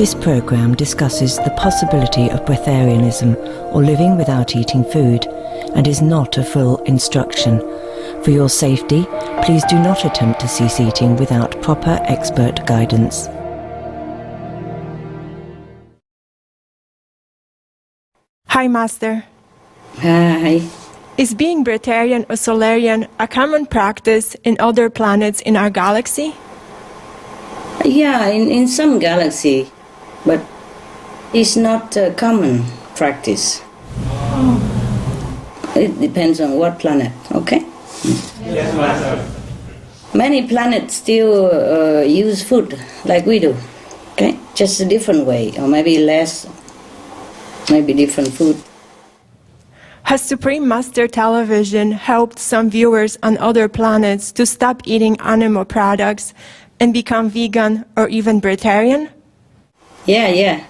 This program discusses the possibility of breatharianism or living without eating food and is not a full instruction. For your safety, please do not attempt to cease eating without proper expert guidance. Hi, Master. Hi. Is being breatharian or solarian a common practice in other planets in our galaxy? Yeah, in some galaxy, but it's not a common practice. It depends on what planet, okay? Yes, Master. Many planets still use food like we do, okay? Just a different way, or maybe less, maybe different food. Has Supreme Master Television helped some viewers on other planets to stop eating animal products and become vegan or even breatharian? Yeah.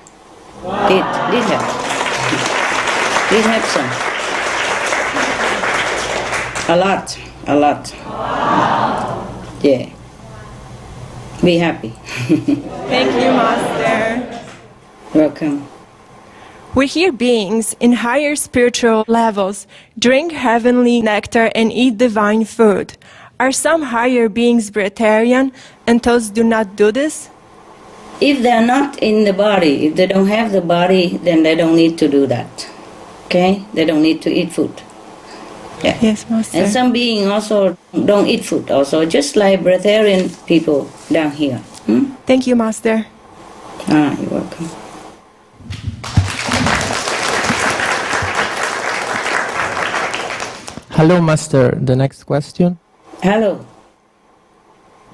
Wow. Did help. Did help some. A lot. Wow. Yeah. Be happy. Thank you, Master. Welcome. We hear beings in higher spiritual levels drink heavenly nectar and eat divine food. Are some higher beings breatharian and those do not do this? If they're not in the body, if they don't have the body, then they don't need to do that. Okay? They don't need to eat food. Yeah. Yes, Master. And some beings also don't eat food, also, just like breatharian people down here. Thank you, Master. You're welcome. Hello, Master. The next question. Hello.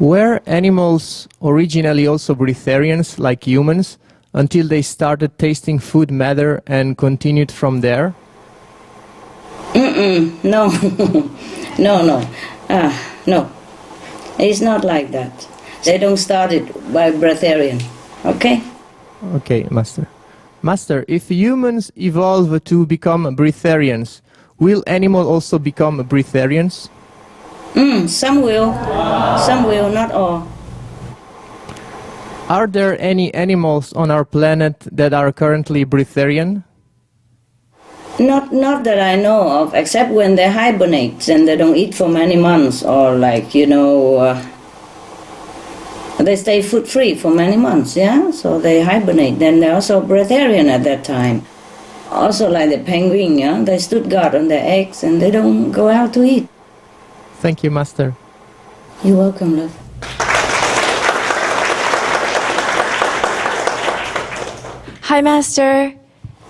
Were animals originally also breatharians like humans until they started tasting food matter and continued from there? No. No. It's not like that. They don't start it by breatharian. Okay? Okay, Master. Master, if humans evolve to become breatharians, will animals also become breatharians? Some will. Some will, not all. Are there any animals on our planet that are currently breatharian? Not that I know of, except when they hibernate and they don't eat for many months, or they stay food-free for many months, yeah? So they hibernate. Then they're also breatharian at that time. Also like the penguin, yeah? They stood guard on their eggs and they don't go out to eat. Thank you, Master. You're welcome, love. Hi, Master.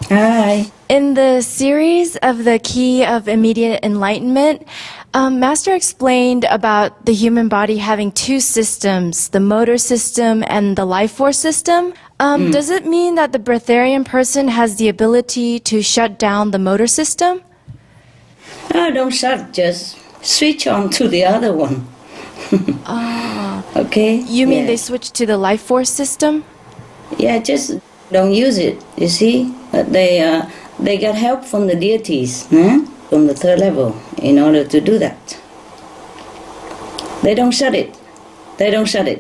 Hi. In the series of the Key of Immediate Enlightenment, Master explained about the human body having two systems, the motor system and the life force system. Does it mean that the breatharian person has the ability to shut down the motor system? Don't shut, just switch on to the other one. Okay? You mean they switch to the life force system? Yeah, just don't use it, you see? But they got help from the deities, from the third level, in order to do that. They don't shut it.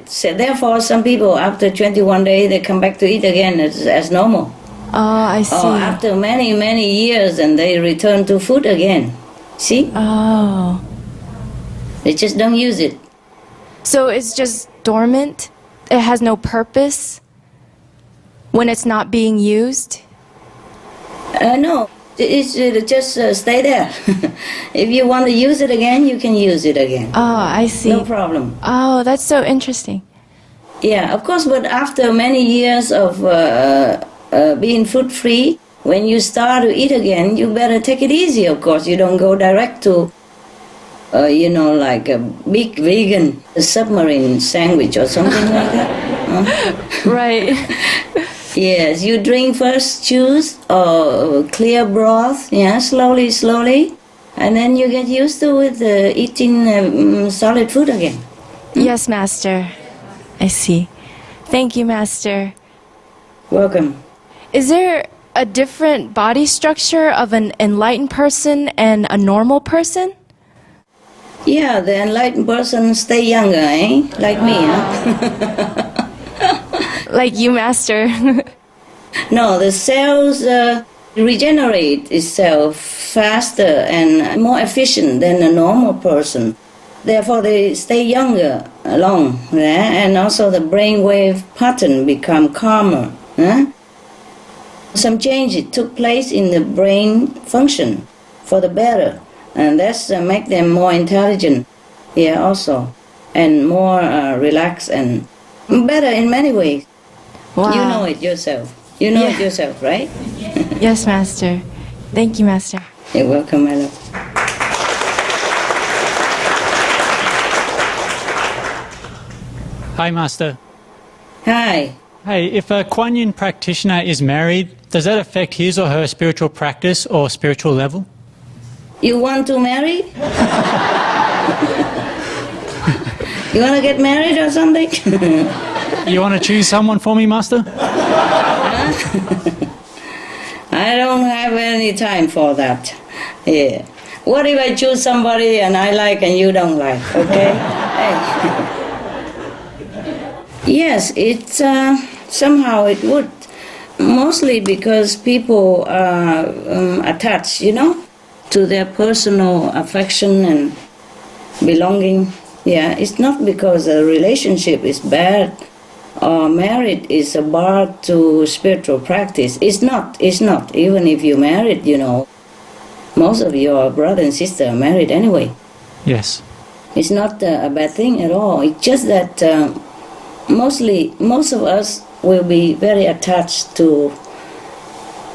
So therefore, some people, after 21 days, they come back to eat again as normal. Oh, I see. Or after many, many years, and they return to food again. See? Oh. They just don't use it. So it's just dormant? It has no purpose when it's not being used? No, it's just stay there. If you want to use it again, you can use it again. Oh, I see. No problem. Oh, that's so interesting. Yeah, of course, but after many years of being food-free, when you start to eat again, you better take it easy, of course. You don't go direct to, like a big vegan submarine sandwich or something like that. Right. Yes, you drink first juice or clear broth, slowly, and then you get used to it, eating solid food again. Yes, Master. I see. Thank you, Master. Welcome. Is there a different body structure of an enlightened person and a normal person? Yeah, the enlightened person stay younger, Like me, huh? like you, Master. No, the cells regenerate itself faster and more efficient than a normal person. Therefore, they stay younger long, and also the brainwave pattern become calmer. Some changes took place in the brain function for the better, and that's make them more intelligent, also, and more relaxed and better in many ways. Wow. You know it yourself. You know it yourself, right? Yes, Master. Thank you, Master. You're welcome, my love. Hi, Master. Hi. Hey, if a Kuan Yin practitioner is married, does that affect his or her spiritual practice or spiritual level? You want to marry? You want to get married or something? You want to choose someone for me, Master? I don't have any time for that. Yeah. What if I choose somebody and I like and you don't like? Okay? Hey. Yes, it's somehow it would. Mostly because people are attached, to their personal affection and belonging. Yeah, it's not because a relationship is bad or marriage is a bar to spiritual practice. It's not. Even if you're married, most of your brother and sister are married anyway. Yes. It's not a bad thing at all. It's just that most of us will be very attached to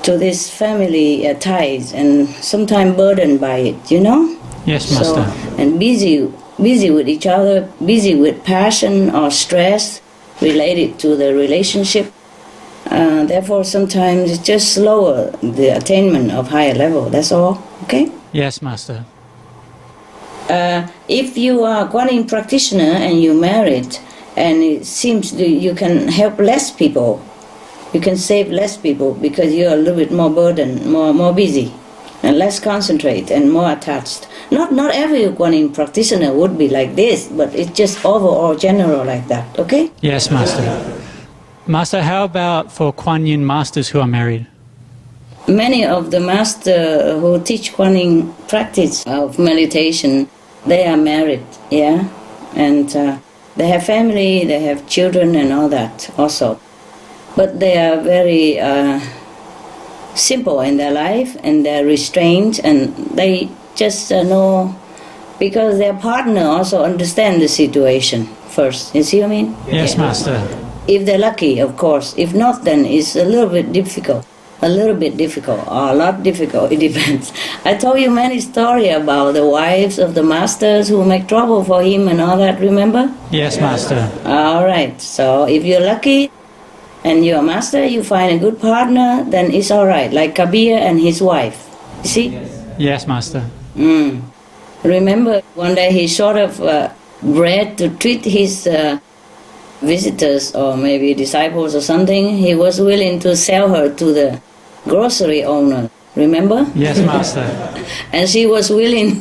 this family ties and sometimes burdened by it, Yes, Master. And busy with each other, busy with passion or stress related to the relationship. Therefore, sometimes it's just slower the attainment of higher level. That's all. Okay. Yes, Master. If you are a Kuan Yin practitioner and you're married, and it seems you can help less people, you can save less people because you're a little bit more burdened, more busy, and less concentrate and more attached. Not every Kuan Yin practitioner would be like this, but it's just overall general like that. Okay? Yes, Master. Master, how about for Kuan Yin masters who are married? Many of the masters who teach Kuan Yin practice of meditation, they are married, and they have family, they have children and all that also. But they are very simple in their life and they're restrained and they just know because their partner also understands the situation first. You see what I mean? Yes, Master. If they're lucky, of course. If not, then it's a little bit difficult. A little bit difficult or a lot difficult, it depends. I told you many stories about the wives of the masters who make trouble for him and all that, remember? Yes, Master. All right, so if you're lucky and you're a master, you find a good partner, then it's all right, like Kabir and his wife. You see? Yes, Master. Remember, one day he sort of bread to treat his visitors or maybe disciples or something. He was willing to sell her to the grocery owner, remember? Yes, Master. And she was willing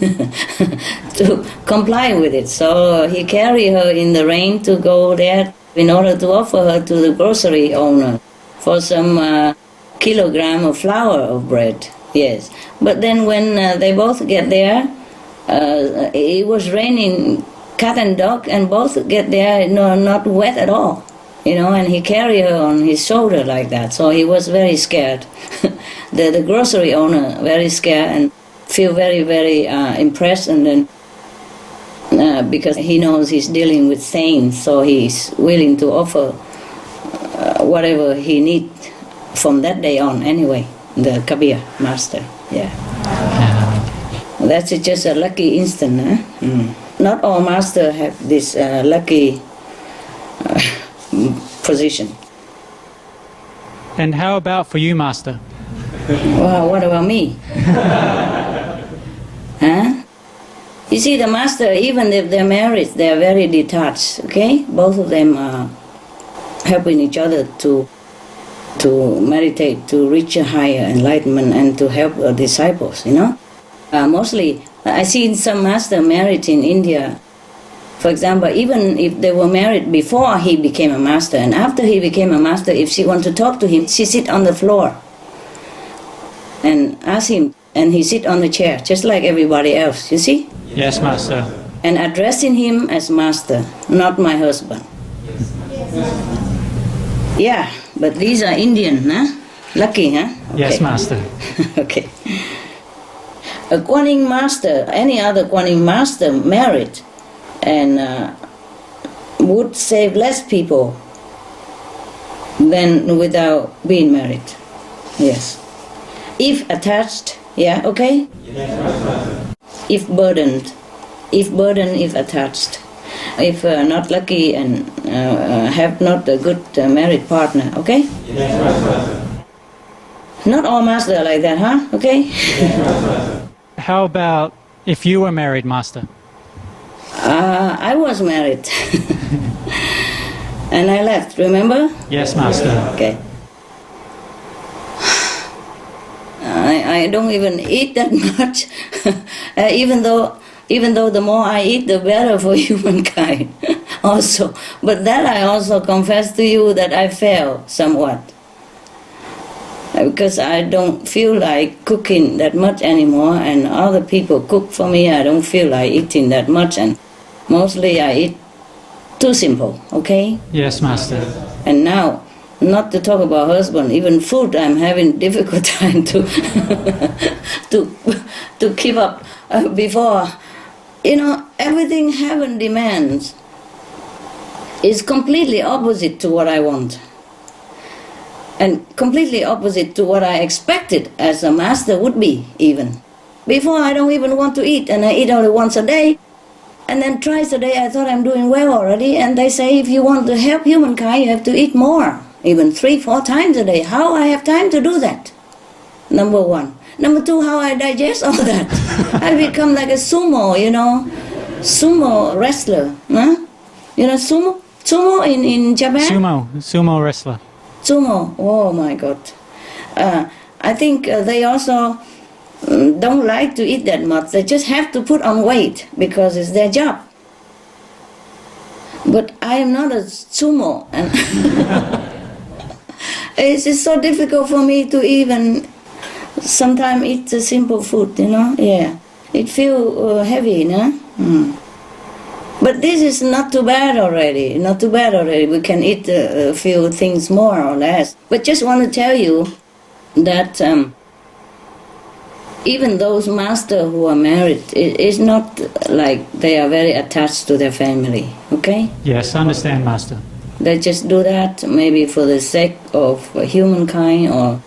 to comply with it. So he carried her in the rain to go there in order to offer her to the grocery owner for some kilogram of flour of bread. Yes. But then when they both get there, it was raining cat and dog, and both get there not wet at all. And he carried her on his shoulder like that. So he was very scared. the grocery owner very scared and feel very, very impressed, and then because he knows he's dealing with saints, so he's willing to offer whatever he needs from that day on anyway, the Kabir master. Yeah. That's just a lucky instant, huh? Not all masters have this lucky position. And how about for you, Master? Wow, what about me? Huh? You see, the master, even if they're married, they're very detached, okay? Both of them are helping each other to meditate, to reach a higher enlightenment and to help disciples, Mostly, I see some master married in India For example, even if they were married before he became a master, and after he became a master, if she wants to talk to him, she sit on the floor and ask him, and he sit on the chair, just like everybody else, you see? Yes, Master. And addressing him as master, not my husband. Yeah, but these are Indian, huh? Lucky, huh? Okay. Yes, Master. Okay. A Guanyin master, any other Guanyin master married, and would save less people than without being married. Yes. If attached, yeah, okay? If burdened, if attached. If not lucky and have not a good married partner, okay? Not all masters are like that, huh? Okay? How about if you were married, Master? I was married. And I left, remember? Yes, Master. Okay. I don't even eat that much, even though the more I eat, the better for humankind also. But that I also confess to you that I fail somewhat. Because I don't feel like cooking that much anymore, and other people cook for me, I don't feel like eating that much, and mostly I eat too simple, okay? Yes, Master. And now, not to talk about husband, even food, I'm having difficult time to to keep up before. You know, everything heaven demands is completely opposite to what I want. And completely opposite to what I expected as a master would be, even. Before, I don't even want to eat, and I eat only once a day. And then twice a day, I thought I'm doing well already. And they say, if you want to help humankind, you have to eat more, even 3-4 times a day. How I have time to do that? Number one. Number two, how I digest all that. I become like a sumo, you know, sumo wrestler. Huh? You know, sumo in Japan? Sumo wrestler. Sumo, oh my God. I think they also don't like to eat that much. They just have to put on weight because it's their job. But I am not a sumo. And it's just so difficult for me to even sometimes eat the simple food, you know. Yeah, it feels heavy, you know. But this is not too bad already. Not too bad already. We can eat a few things more or less. But just want to tell you that even those masters who are married, it's not like they are very attached to their family. Okay? Yes, I understand, Master. They just do that maybe for the sake of humankind, or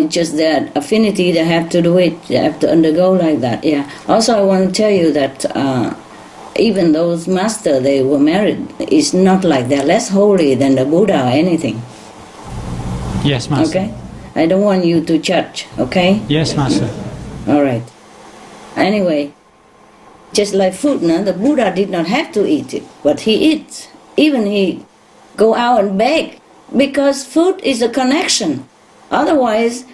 just that affinity. They have to do it. They have to undergo like that. Yeah. Also, I want to tell you that even those masters, they were married, it's not like they're less holy than the Buddha or anything. Yes, Master. Okay? I don't want you to judge, okay? Yes, Master. All right. Anyway, just like food, no? The Buddha did not have to eat it, but he eats. Even he go out and beg, because food is a connection. Otherwise,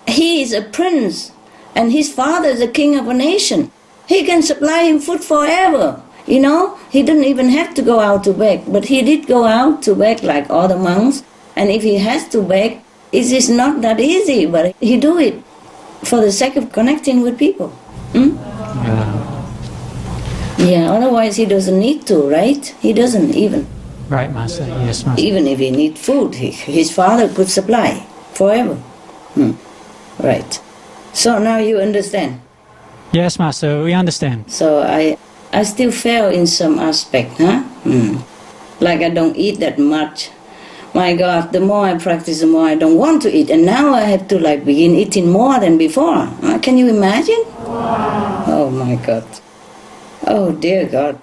he is a prince, and his father is the king of a nation. He can supply him food forever. You know, he didn't even have to go out to beg, but he did go out to beg like all the monks. And if he has to beg, it is not that easy, but he do it for the sake of connecting with people. Yeah, otherwise he doesn't need to, right? He doesn't even. Right, Master. Yes, Master. Even if he need food, his father could supply forever. Right. So now you understand. Yes, Master, we understand. So I still fail in some aspect, huh? Like I don't eat that much. My God, the more I practice, the more I don't want to eat. And now I have to like begin eating more than before. Can you imagine? Oh my God. Oh dear God.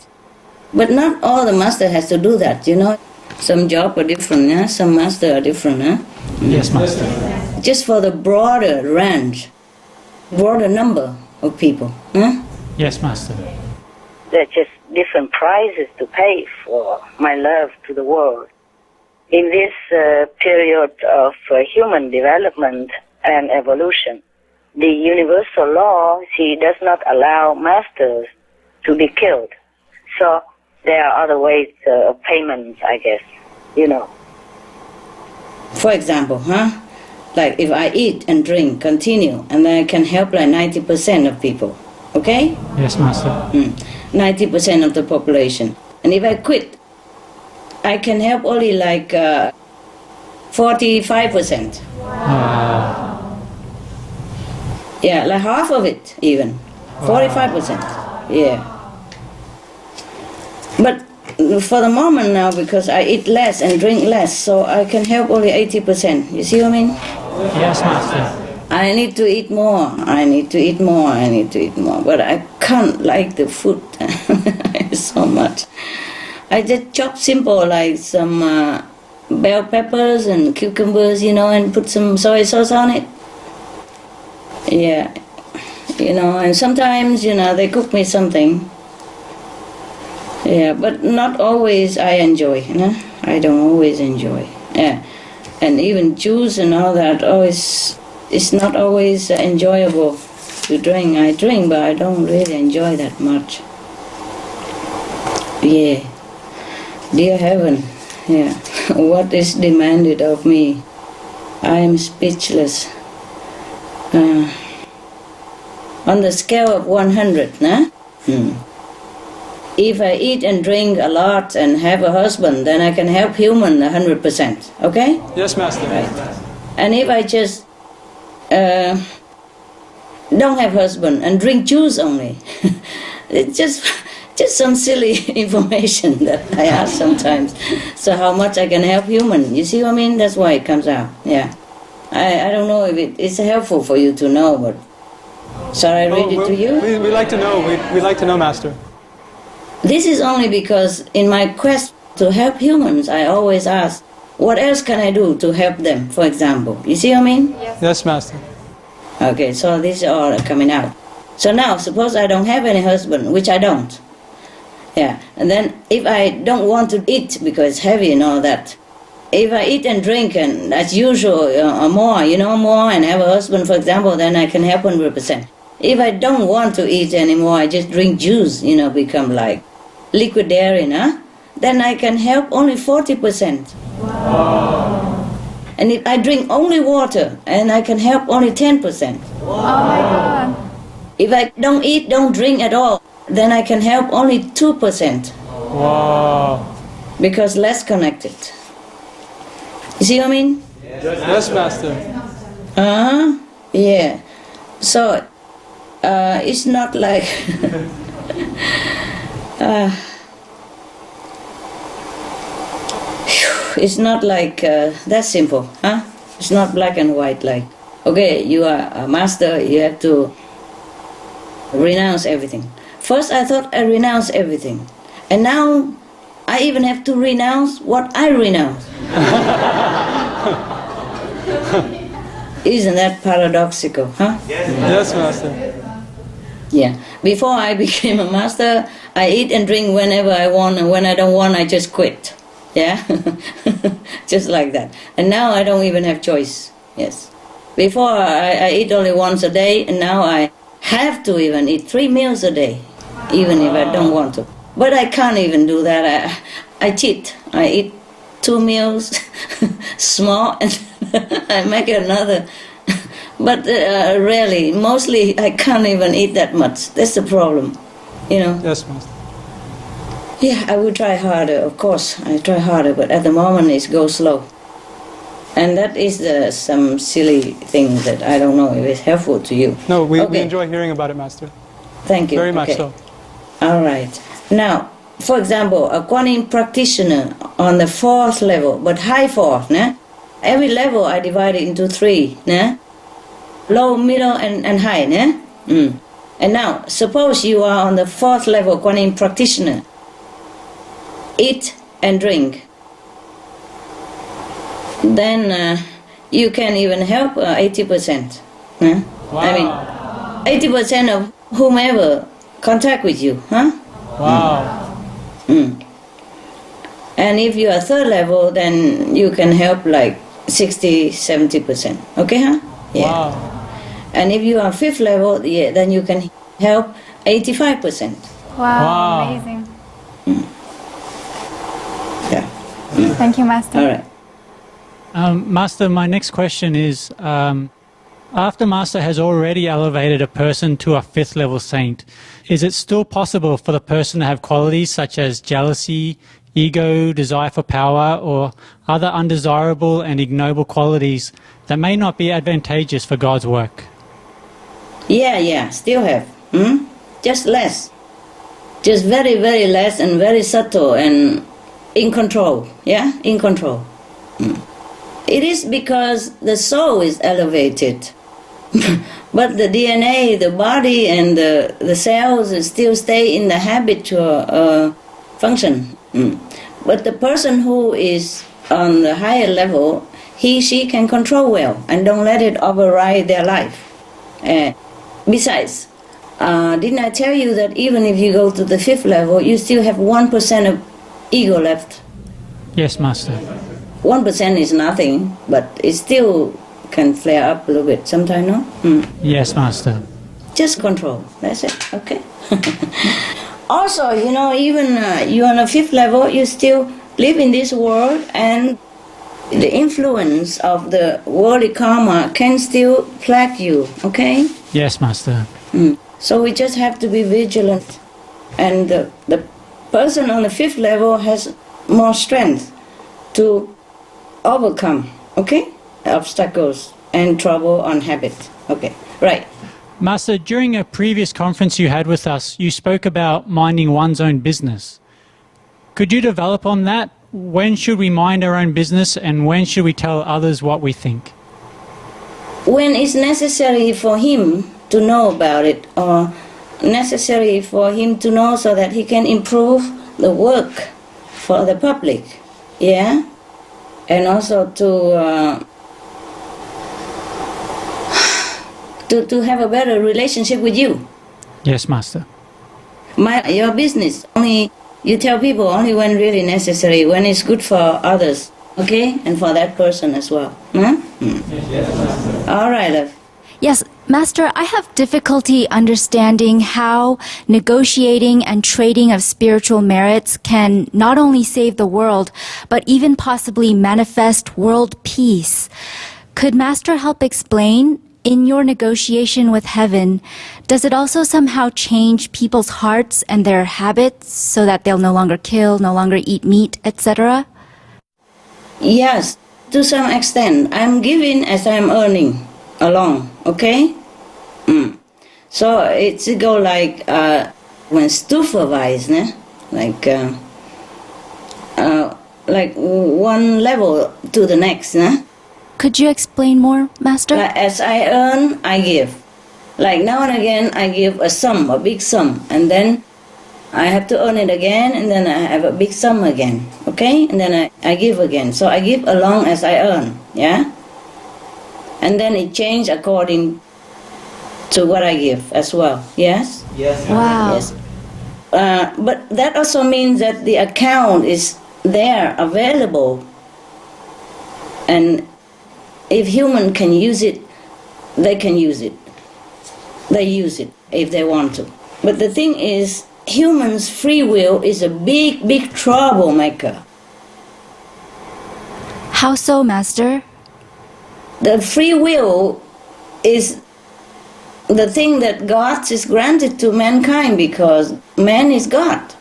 But not all the master has to do that, you know. Some job are different, huh? Some master are different, huh? Yes, Master. Just for the broader range, broader number of people, huh? Yes, Master. There are just different prices to pay for my love to the world. In this period of human development and evolution, the universal law, she does not allow masters to be killed. So there are other ways of payment, I guess, you know. For example, like if I eat and drink, continue, and then I can help like 90% of people, okay? Yes, Master. 90% of the population. And if I quit, I can help only like 45%. Yeah, like half of it even. 45%. Yeah. But for the moment now, because I eat less and drink less, so I can help only 80%. You see what I mean? Yes, Master. I need to eat more. I need to eat more. I need to eat more. But I can't like the food so much. I just chop simple like some bell peppers and cucumbers, you know, and put some soy sauce on it. Yeah. You know, and sometimes, you know, they cook me something. Yeah, but not always I enjoy, you know. I don't always enjoy. Yeah. And even juice and all that, it's not always enjoyable to drink. I drink, but I don't really enjoy that much. Yeah. Dear Heaven, yeah. What is demanded of me? I am speechless. On the scale of 100, nah? If I eat and drink a lot and have a husband, then I can help human 100%, okay? Yes, Master. Right. And if I just don't have husband and drink juice only, it's just some silly information that I ask sometimes. So how much I can help human, you see what I mean? That's why it comes out, yeah. I don't know if it's helpful for you to know, but shall I read it to you? We'd like to know. We'd like to know, Master. This is only because in my quest to help humans, I always ask, what else can I do to help them, for example? You see what I mean? Yes, Master. Okay, so these are all coming out. So now, suppose I don't have any husband, which I don't. Yeah, and then if I don't want to eat because it's heavy and all that, if I eat and drink and as usual more, you know, more and have a husband, for example, then I can help 100%. If I don't want to eat anymore, I just drink juice, you know, become like liquidarian, then I can help only 40%. Wow. And if I drink only water, and I can help only 10%. Wow. Oh my God. If I don't eat, don't drink at all, then I can help only 2%. Wow. Because less connected. You see what I mean? Yes, Master. Yeah. So, it's not like... it's not like that simple, huh? It's not black and white like, okay, you are a master, you have to renounce everything. First I thought I renounced everything. And now I even have to renounce what I renounce. Isn't that paradoxical, huh? Yes, Master. Yeah. Before I became a master, I eat and drink whenever I want, and when I don't want, I just quit. Yeah? Just like that. And now I don't even have choice. Yes. Before I eat only once a day, and now I have to even eat 3 meals a day, even if I don't want to. But I can't even do that. I cheat. I eat 2 meals, small, and I make another. But really, mostly I can't even eat that much. That's the problem, you know. Yes, Master. Yeah, I will try harder, of course. I try harder, but at the moment it goes slow. And that is some silly thing that I don't know if it's helpful to you. No, we enjoy hearing about it, Master. Thank you. Very much so. All right. Now, for example, a Kuan Yin practitioner on the 4th level, but high 4th, né? Every level I divide it into 3, né? Low, middle, and high, né? And now, suppose you are on the 4th level Kuan Yin practitioner. Eat and drink. Then you can even help 80%. Huh? Wow. I mean, 80% of whomever contact with you, huh? Wow. And if you are 3rd level, then you can help like 60-70%. Okay, huh? Yeah. Wow. And if you are 5th level, yeah, then you can help 85%. Wow, amazing. Yeah. Thank you, Master. All right. Master, my next question is, after Master has already elevated a person to a 5th level saint, is it still possible for the person to have qualities such as jealousy, ego, desire for power, or other undesirable and ignoble qualities that may not be advantageous for God's work? Yeah, still have. Just less. Just very, very less and very subtle and in control. Yeah, in control. It is because the soul is elevated. But the DNA, the body, and the cells still stay in the habitual function. But the person who is on the higher level, she can control well and don't let it override their life. Besides, didn't I tell you that even if you go to the 5th level, you still have 1% of ego left? Yes, Master. 1% is nothing, but it still can flare up a little bit sometimes, no? Yes, Master. Just control, that's it, okay? Also, even you're on a 5th level, you still live in this world, and the influence of the worldly karma can still plague you, okay? Yes, Master. So we just have to be vigilant. And the person on the 5th level has more strength to overcome, okay? Obstacles and trouble on habit. Okay, right. Master, during a previous conference you had with us, you spoke about minding one's own business. Could you develop on that? When should we mind our own business, and when should we tell others what we think? When it's necessary for him to know about it, or necessary for him to know so that he can improve the work for the public, yeah? And also to have a better relationship with you. Yes, Master. Your business, only you tell people only when really necessary, when it's good for others, okay? And for that person as well. Huh? All right, love. Yes, Master, I have difficulty understanding how negotiating and trading of spiritual merits can not only save the world, but even possibly manifest world peace. Could Master help explain, in your negotiation with heaven, does it also somehow change people's hearts and their habits so that they'll no longer kill, no longer eat meat, etc.? Yes, to some extent. I'm giving as I'm earning along, okay? So it's go like when supervised, like one level to the next. Could you explain more, Master? Like as I earn, I give. Like now and again, I give a sum, a big sum, and then I have to earn it again, and then I have a big sum again, okay? And then I give again. So I give along as I earn, yeah? And then it changes according to what I give as well, yes? Yes. Wow. Yes. But that also means that the account is there, available. And if human can use it, they can use it. They use it if they want to. But the thing is, humans' free will is a big, big troublemaker. How so, Master? The free will is the thing that God is granted to mankind because man is God.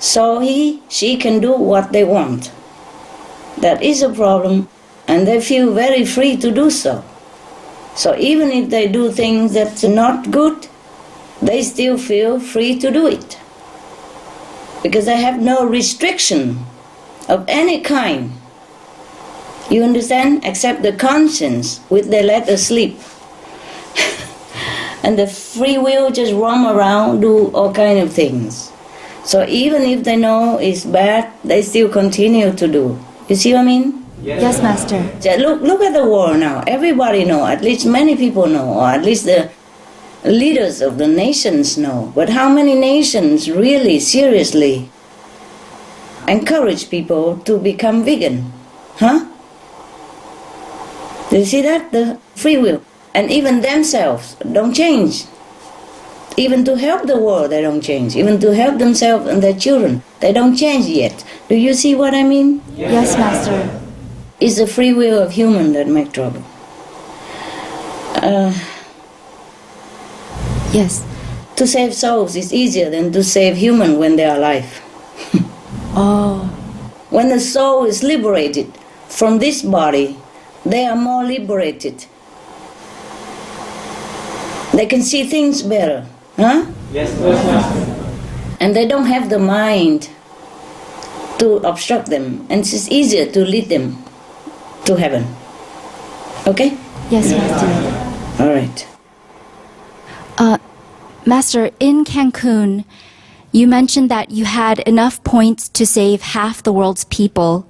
So she can do what they want. That is a problem, and they feel very free to do so. So even if they do things that's not good, they still feel free to do it. Because they have no restriction of any kind. You understand? Except the conscience, which they let asleep. And the free will just roam around, do all kind of things. So even if they know it's bad, they still continue to do. You see what I mean? Yes, Master. Look at the war now. Everybody know, at least many people know, or at least the leaders of the nations know. But how many nations really, seriously encourage people to become vegan? Huh? Do you see that? The free will. And even themselves don't change. Even to help the world, they don't change. Even to help themselves and their children, they don't change yet. Do you see what I mean? Yes, Master. It's the free will of human that make trouble. Yes. To save souls is easier than to save human when they are alive. Oh. When the soul is liberated from this body, they are more liberated. They can see things better, huh? Yes, Master. And they don't have the mind to obstruct them, and it's easier to lead them to heaven. Okay? Yes, Master. All right. Master, in Cancun, you mentioned that you had enough points to save half the world's people.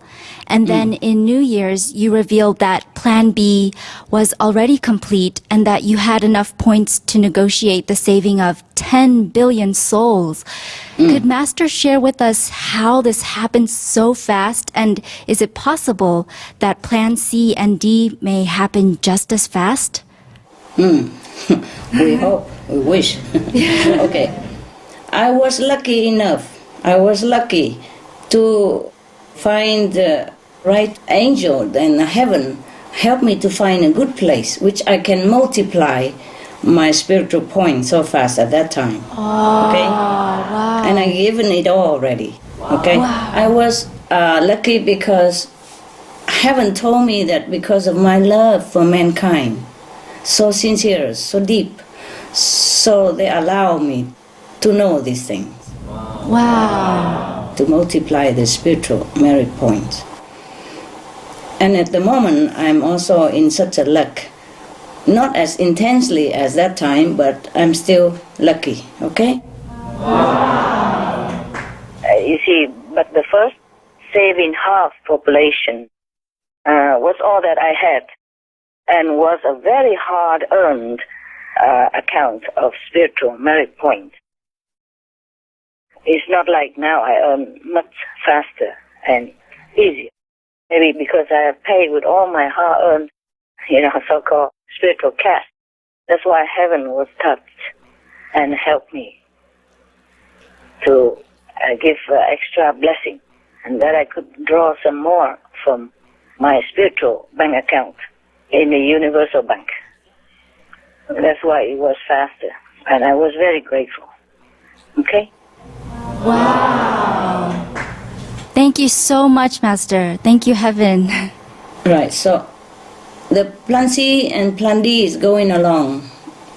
And then in New Year's, you revealed that Plan B was already complete and that you had enough points to negotiate the saving of 10 billion souls. Could Master share with us how this happened so fast? And is it possible that Plan C and D may happen just as fast? We hope, we wish. Okay. I was lucky enough. I was lucky to find the right angel in heaven help me to find a good place which I can multiply my spiritual points so fast at that time. Okay? Wow. And I given it all already. Okay? Wow. I was lucky because heaven told me that because of my love for mankind, so sincere, so deep, so they allow me to know these things. Wow. To multiply the spiritual merit points. And at the moment, I'm also in such a luck. Not as intensely as that time, but I'm still lucky, okay? You see, but the first saving half population was all that I had and was a very hard-earned account of spiritual merit points. It's not like now I earn much faster and easier. Maybe because I have paid with all my hard-earned, so-called spiritual cash. That's why heaven was touched and helped me to give extra blessing, and that I could draw some more from my spiritual bank account in the universal bank. That's why it was faster, and I was very grateful. Okay? Wow. Thank you so much, Master. Thank you, Heaven. Right, so the Plan C and Plan D is going along.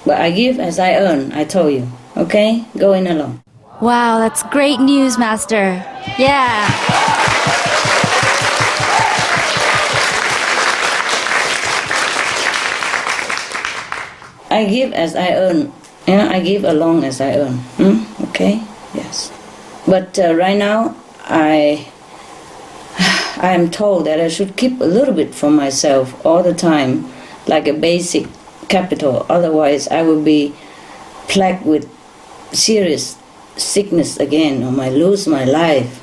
But I give as I earn, I told you. Okay? Going along. Wow, that's great news, Master. Yeah. I give as I earn. I give along as I earn. Okay? Yes. But right now, I am told that I should keep a little bit for myself all the time, like a basic capital. Otherwise, I will be plagued with serious sickness again, or might lose my life.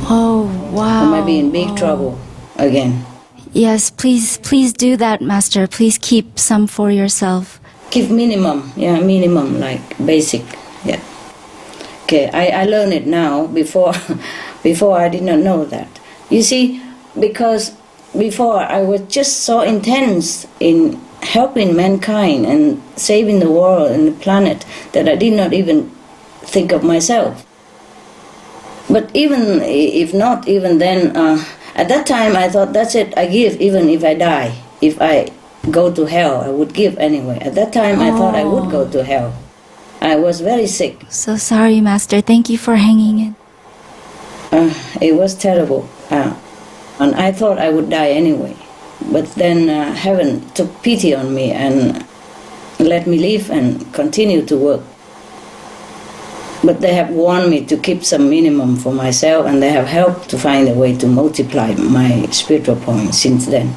Oh, wow. I might be in big trouble again. Yes, please do that, Master. Please keep some for yourself. Keep minimum, like basic, yeah. Okay, I learned it now. Before I did not know that. You see, because before I was just so intense in helping mankind and saving the world and the planet that I did not even think of myself. But even if not, even then, at that time I thought, that's it, I give even if I die. If I go to hell, I would give anyway. At that time I thought I would go to hell. I was very sick. So sorry, Master. Thank you for hanging in. It was terrible. And I thought I would die anyway. But then heaven took pity on me and let me live and continue to work. But they have warned me to keep some minimum for myself, and they have helped to find a way to multiply my spiritual points since then.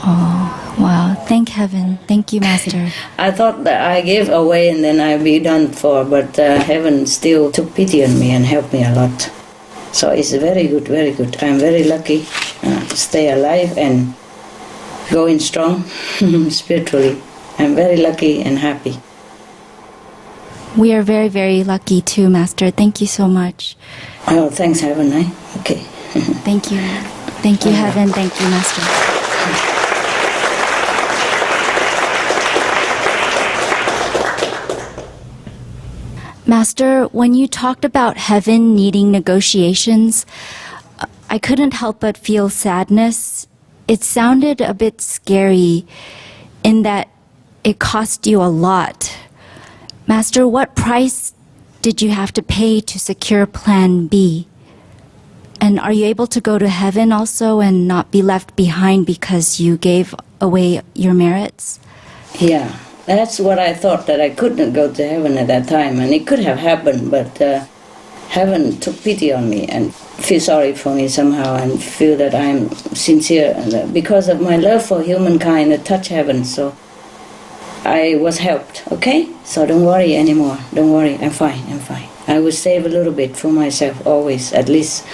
Oh, wow. Thank Heaven. Thank you, Master. I thought that I gave away and then I'd be done for, but heaven still took pity on me and helped me a lot. So it's very good, very good. I'm very lucky to stay alive and going strong spiritually. I'm very lucky and happy. We are very, very lucky too, Master. Thank you so much. Oh, thanks, Heaven. Okay. Thank you. Thank you, Heaven. Thank you, Master. Master, when you talked about heaven needing negotiations, I couldn't help but feel sadness. It sounded a bit scary in that it cost you a lot. Master, what price did you have to pay to secure Plan B? And are you able to go to heaven also and not be left behind because you gave away your merits? Yeah, that's what I thought, that I couldn't go to heaven at that time. And it could have happened, but heaven took pity on me and feel sorry for me somehow and feel that I'm sincere. And because of my love for humankind, it touched heaven. So I was helped, okay? So don't worry anymore. Don't worry, I'm fine. I will save a little bit for myself, always, at least.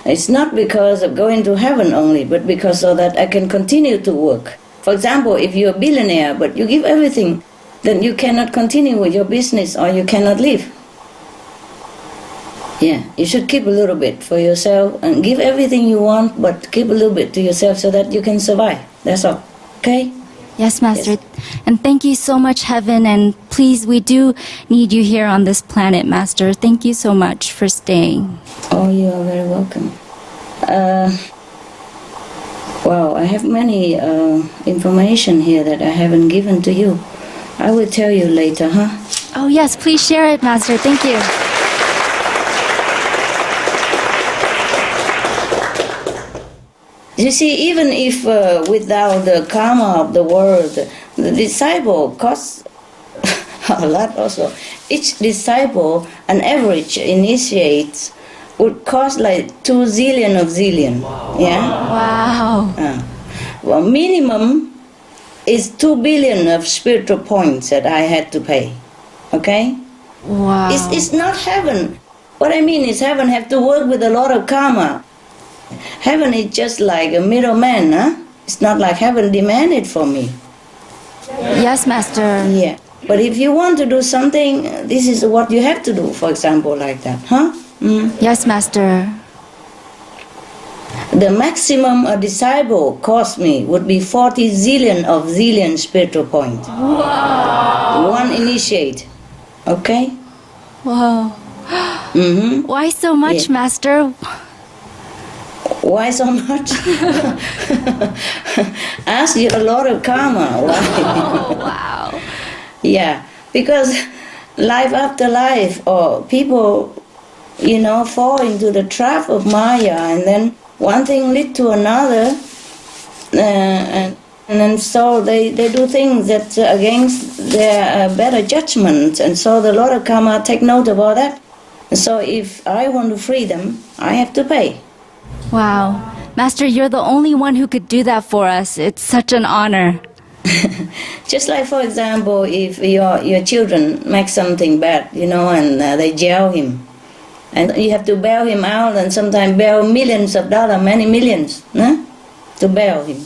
It's not because of going to heaven only, but because so that I can continue to work. For example, if you're a billionaire, but you give everything, then you cannot continue with your business or you cannot live. Yeah, you should keep a little bit for yourself and give everything you want, but keep a little bit to yourself so that you can survive. That's all, okay? Yes, Master. Yes. And thank you so much, Heaven. And please, we do need you here on this planet, Master. Thank you so much for staying. Oh, you are very welcome. Well, I have many information here that I haven't given to you. I will tell you later, huh? Oh, yes, please share it, Master. Thank you. You see, even if without the karma of the world, the disciple costs a lot also. Each disciple, an average initiate, would cost like 2 zillion of zillion. Wow. Yeah? Wow. Well, minimum is 2 billion of spiritual points that I had to pay. Okay? Wow. It's not heaven. What I mean is heaven have to work with a lot of karma. Heaven is just like a middleman, huh? It's not like heaven demanded for me. Yes, Master. Yeah. But if you want to do something, this is what you have to do, for example, like that, huh? Yes, Master. The maximum a disciple cost me would be 40 zillion of zillion spiritual points. Wow. One initiate. Okay? Wow. Mm-hmm. Why so much, Yeah. Master? Why so much? Ask you a lot of karma. Why? Oh, wow. Yeah, because life after life, or people, fall into the trap of Maya, and then one thing lead to another, and then so they do things that against their better judgment, and so the Lord of Karma take note about that. So if I want to free them, I have to pay. Wow. Master, you're the only one who could do that for us. It's such an honor. Just like, for example, if your children make something bad, and they jail him, and you have to bail him out, and sometimes bail millions of dollars, many millions, to bail him.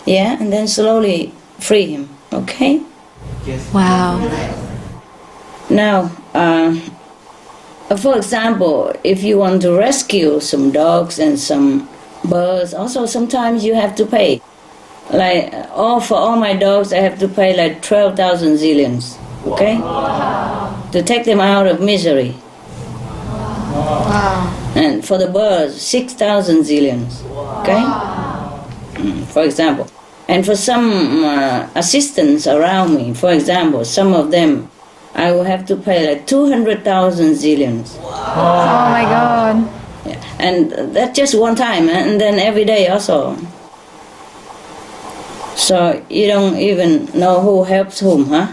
Yeah, and then slowly free him, okay? Wow. Now, for example, if you want to rescue some dogs and some birds, also sometimes you have to pay. Like, for all my dogs, I have to pay like 12,000 zillions, okay? To take them out of misery. Wow. And for the birds, 6,000 zillions, okay? For example. And for some assistants around me, for example, some of them, I will have to pay like 200,000 zillions. Oh my God. Yeah. And that's just one time, and then every day also. So you don't even know who helps whom, huh?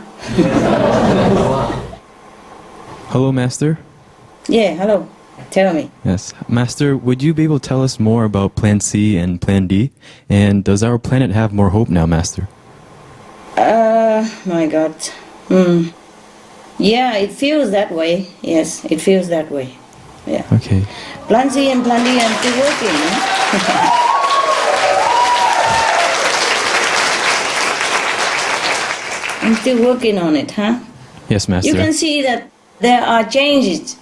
Hello, Master. Yeah, hello. Tell me. Yes. Master, would you be able to tell us more about Plan C and Plan D? And does our planet have more hope now, Master? My God. Yeah, it feels that way. Yes, it feels that way. Yeah. Okay. Plan C and Plan D are still working, huh? I'm still working on it, huh? Yes, Master. you can see that there are changes.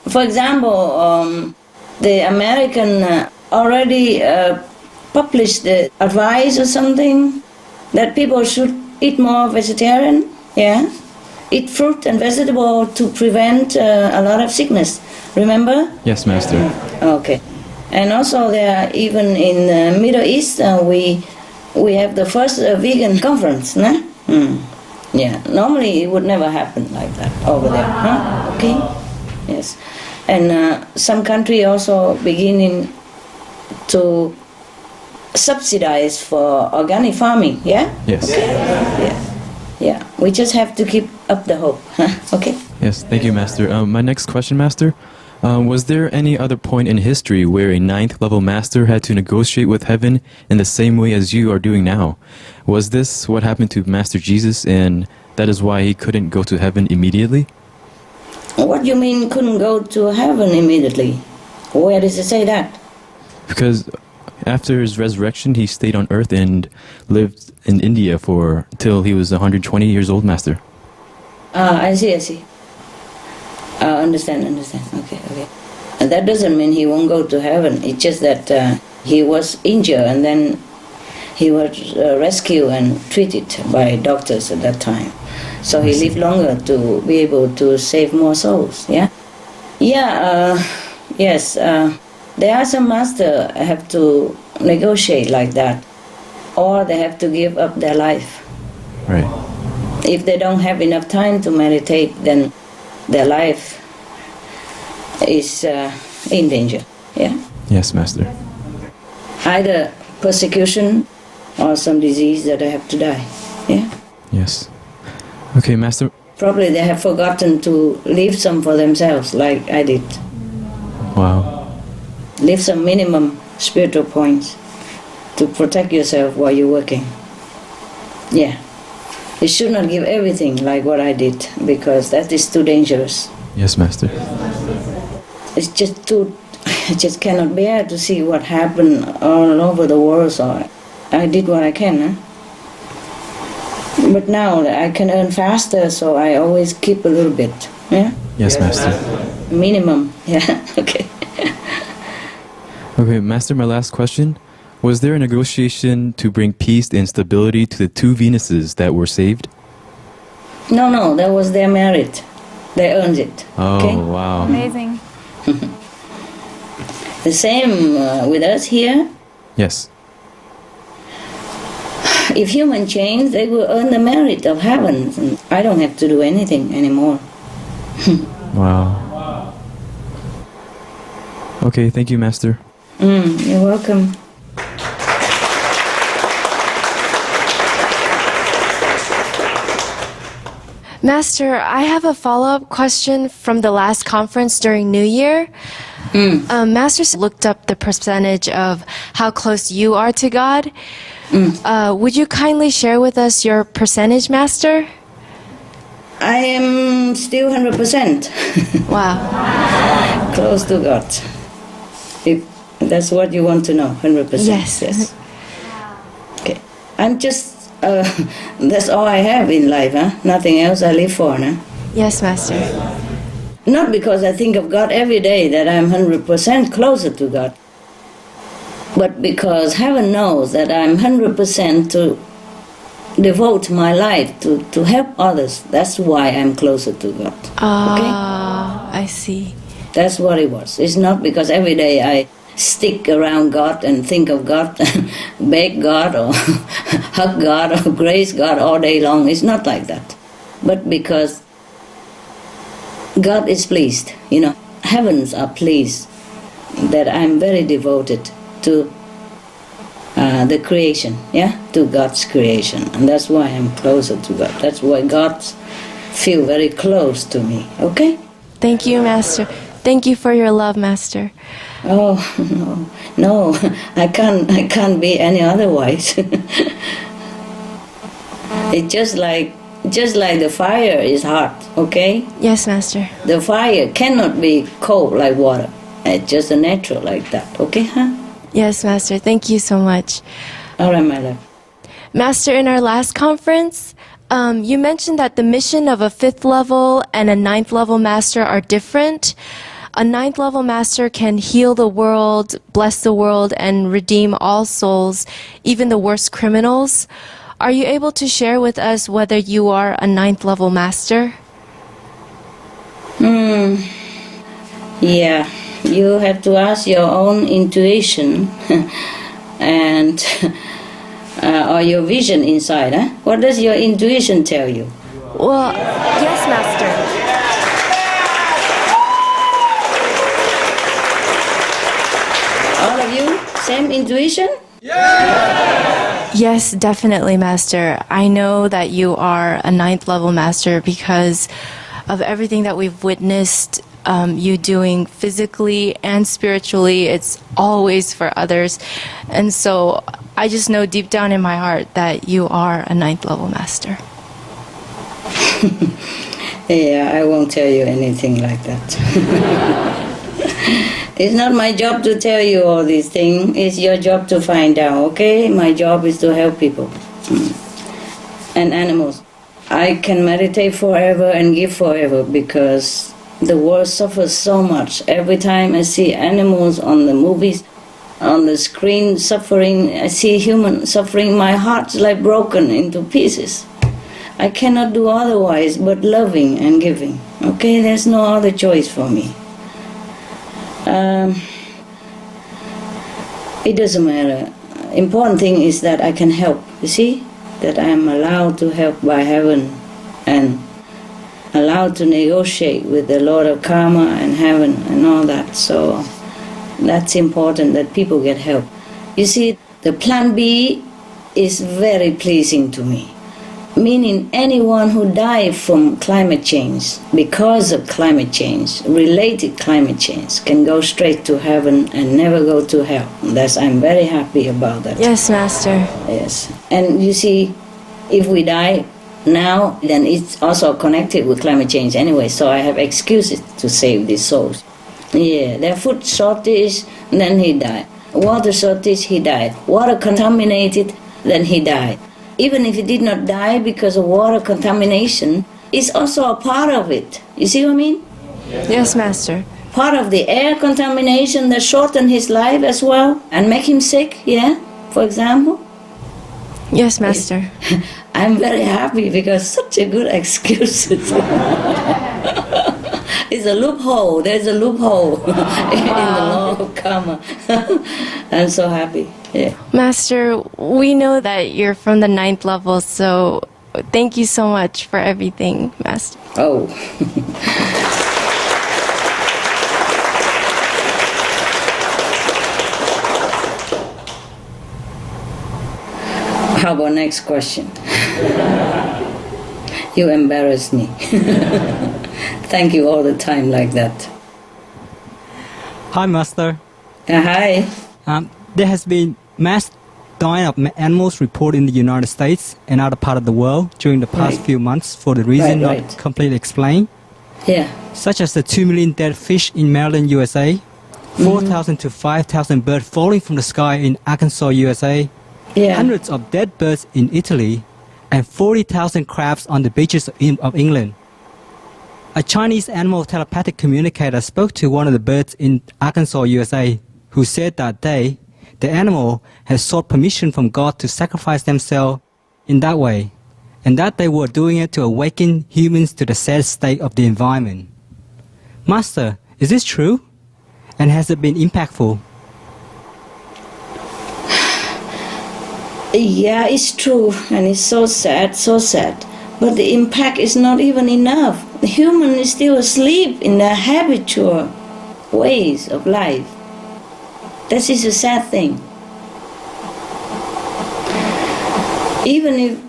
For example, the American already published the advice or something that people should eat more vegetarian, yeah? Eat fruit and vegetable to prevent a lot of sickness. Remember? Yes, Master. Okay. And also there, even in the Middle East, we have the first vegan conference, no? Yeah, normally it would never happen like that over there, huh? Okay? Yes. And some country also beginning to subsidize for organic farming, yeah? Yes. Okay. Yeah. Yeah, we just have to keep up the hope, huh? Okay? Yes, thank you, Master. My next question, Master. Was there any other point in history where a 9th level master had to negotiate with heaven in the same way as you are doing now? Was this what happened to Master Jesus, and that is why he couldn't go to heaven immediately? What do you mean couldn't go to heaven immediately? Where does it say that? Because after his resurrection, he stayed on earth and lived in India till he was 120 years old, Master. I see. Understand. Okay. And that doesn't mean he won't go to heaven. It's just that he was injured and then he was rescued and treated by doctors at that time. So he lived longer to be able to save more souls, yeah? Yeah, yes. There are some masters have to negotiate like that, or they have to give up their life. Right. If they don't have enough time to meditate, then their life is in danger. Yeah. Yes, Master. Either persecution or some disease that they have to die. Yeah. Yes. Okay, Master. Probably they have forgotten to leave some for themselves, like I did. Wow. Leave some minimum spiritual points to protect yourself while you're working. Yeah. You should not give everything like what I did, because that is too dangerous. Yes, Master. It's just too, I just cannot bear to see what happened all over the world, so I did what I can. Huh? But now I can earn faster, so I always keep a little bit. Yeah? Yes, Master. Minimum, yeah, okay. Okay, Master, my last question. Was there a negotiation to bring peace and stability to the 2 Venuses that were saved? No, that was their merit. They earned it. Oh, okay? wow. Amazing. The same with us here. Yes. If humans change, they will earn the merit of heaven. I don't have to do anything anymore. Wow. Okay, thank you, Master. You're welcome. Master, I have a follow-up question from the last conference during New Year. Master looked up the percentage of how close you are to God. Would you kindly share with us your percentage, Master? I am still 100%. Wow. Close to God. If that's what you want to know, 100%. Yes. Okay. I'm just, that's all I have in life, huh? Nothing else I live for, no? Yes, Master. Not because I think of God every day that I'm 100% closer to God, but because heaven knows that I'm 100% to devote my life to help others. That's why I'm closer to God. I see. That's what it was. It's not because every day I stick around God and think of God, beg God or hug God or grace God all day long. It's not like that. But because God is pleased, heavens are pleased that I'm very devoted to the creation, to God's creation. And that's why I'm closer to God. That's why God feels very close to me, okay? Thank you, Master. Thank you for your love, Master. Oh, no, I can't be any otherwise. It's just like the fire is hot, okay? Yes, Master. The fire cannot be cold like water. It's just a natural like that, okay, huh? Yes, Master. Thank you so much. All right, my love. Master, in our last conference, You mentioned that the mission of a 5th level and a 9th level master are different. A 9th level master can heal the world, bless the world, and redeem all souls, even the worst criminals. Are you able to share with us whether you are a 9th level master? Yeah, you have to ask your own intuition and or your vision inside. Huh? What does your intuition tell you? Well, yes, Master. All of you, same intuition? Yes, definitely, Master. I know that you are a 9th level master because of everything that we've witnessed you doing physically and spiritually. It's always for others. And so I just know deep down in my heart that you are a 9th level master. Yeah, I won't tell you anything like that. It's not my job to tell you all these things. It's your job to find out, okay? My job is to help people and animals. I can meditate forever and give forever because the world suffers so much. Every time I see animals on the movies, on the screen suffering, I see humans suffering, my heart's like broken into pieces. I cannot do otherwise but loving and giving, okay? There's no other choice for me. It doesn't matter. Important thing is that I can help, you see? That I am allowed to help by heaven and allowed to negotiate with the Lord of Karma and heaven and all that. So that's important that people get help. You see, the plan B is very pleasing to me. Meaning anyone who died from climate change, because of climate change, related climate change, can go straight to heaven and never go to hell. I'm very happy about that. Yes, Master. Yes. And you see, if we die now, then it's also connected with climate change anyway, so I have excuses to save these souls. Yeah, their food shortage, then he died. Water shortage, he died. Water contaminated, then he died. Even if he did not die because of water contamination, it's also a part of it. You see what I mean? Yes, Master. Part of the air contamination that shortened his life as well and make him sick, yeah, for example. Yes, Master. I'm very happy because such a good excuse. It's a loophole. There's a loophole in the law of karma. I'm so happy. Yeah. Master, we know that you're from the 9th level, so thank you so much for everything, Master. Oh. How about next question? You embarrass me. Thank you all the time like that. Hi, Master. Hi. There has been mass dying of animals reported in the United States and other part of the world during the past few months for the reason not completely explained. Yeah. Such as the 2 million dead fish in Maryland, USA, 4,000 to 5,000 birds falling from the sky in Arkansas, USA, hundreds of dead birds in Italy, and 40,000 crabs on the beaches of England. A Chinese animal telepathic communicator spoke to one of the birds in Arkansas, USA, who said that the animal had sought permission from God to sacrifice themselves in that way, and that they were doing it to awaken humans to the sad state of the environment. Master, is this true? And has it been impactful? Yeah, it's true, and it's so sad, so sad. But the impact is not even enough. The human is still asleep in their habitual ways of life. That is a sad thing. Even if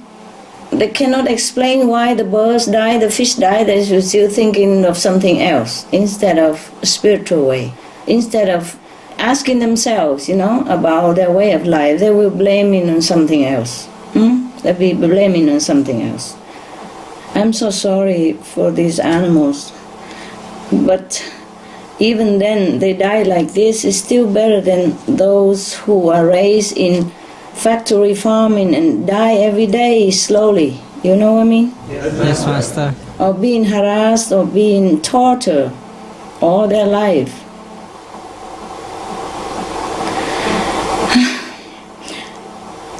they cannot explain why the birds die, the fish die, they're still thinking of something else instead of a spiritual way. Instead of asking themselves, about their way of life, they will blame it on something else. They'll be blaming on something else. I'm so sorry for these animals, but even then they die like this is still better than those who are raised in factory farming and die every day slowly, You know what I mean? Yes, Master. Or being harassed or being tortured all their life.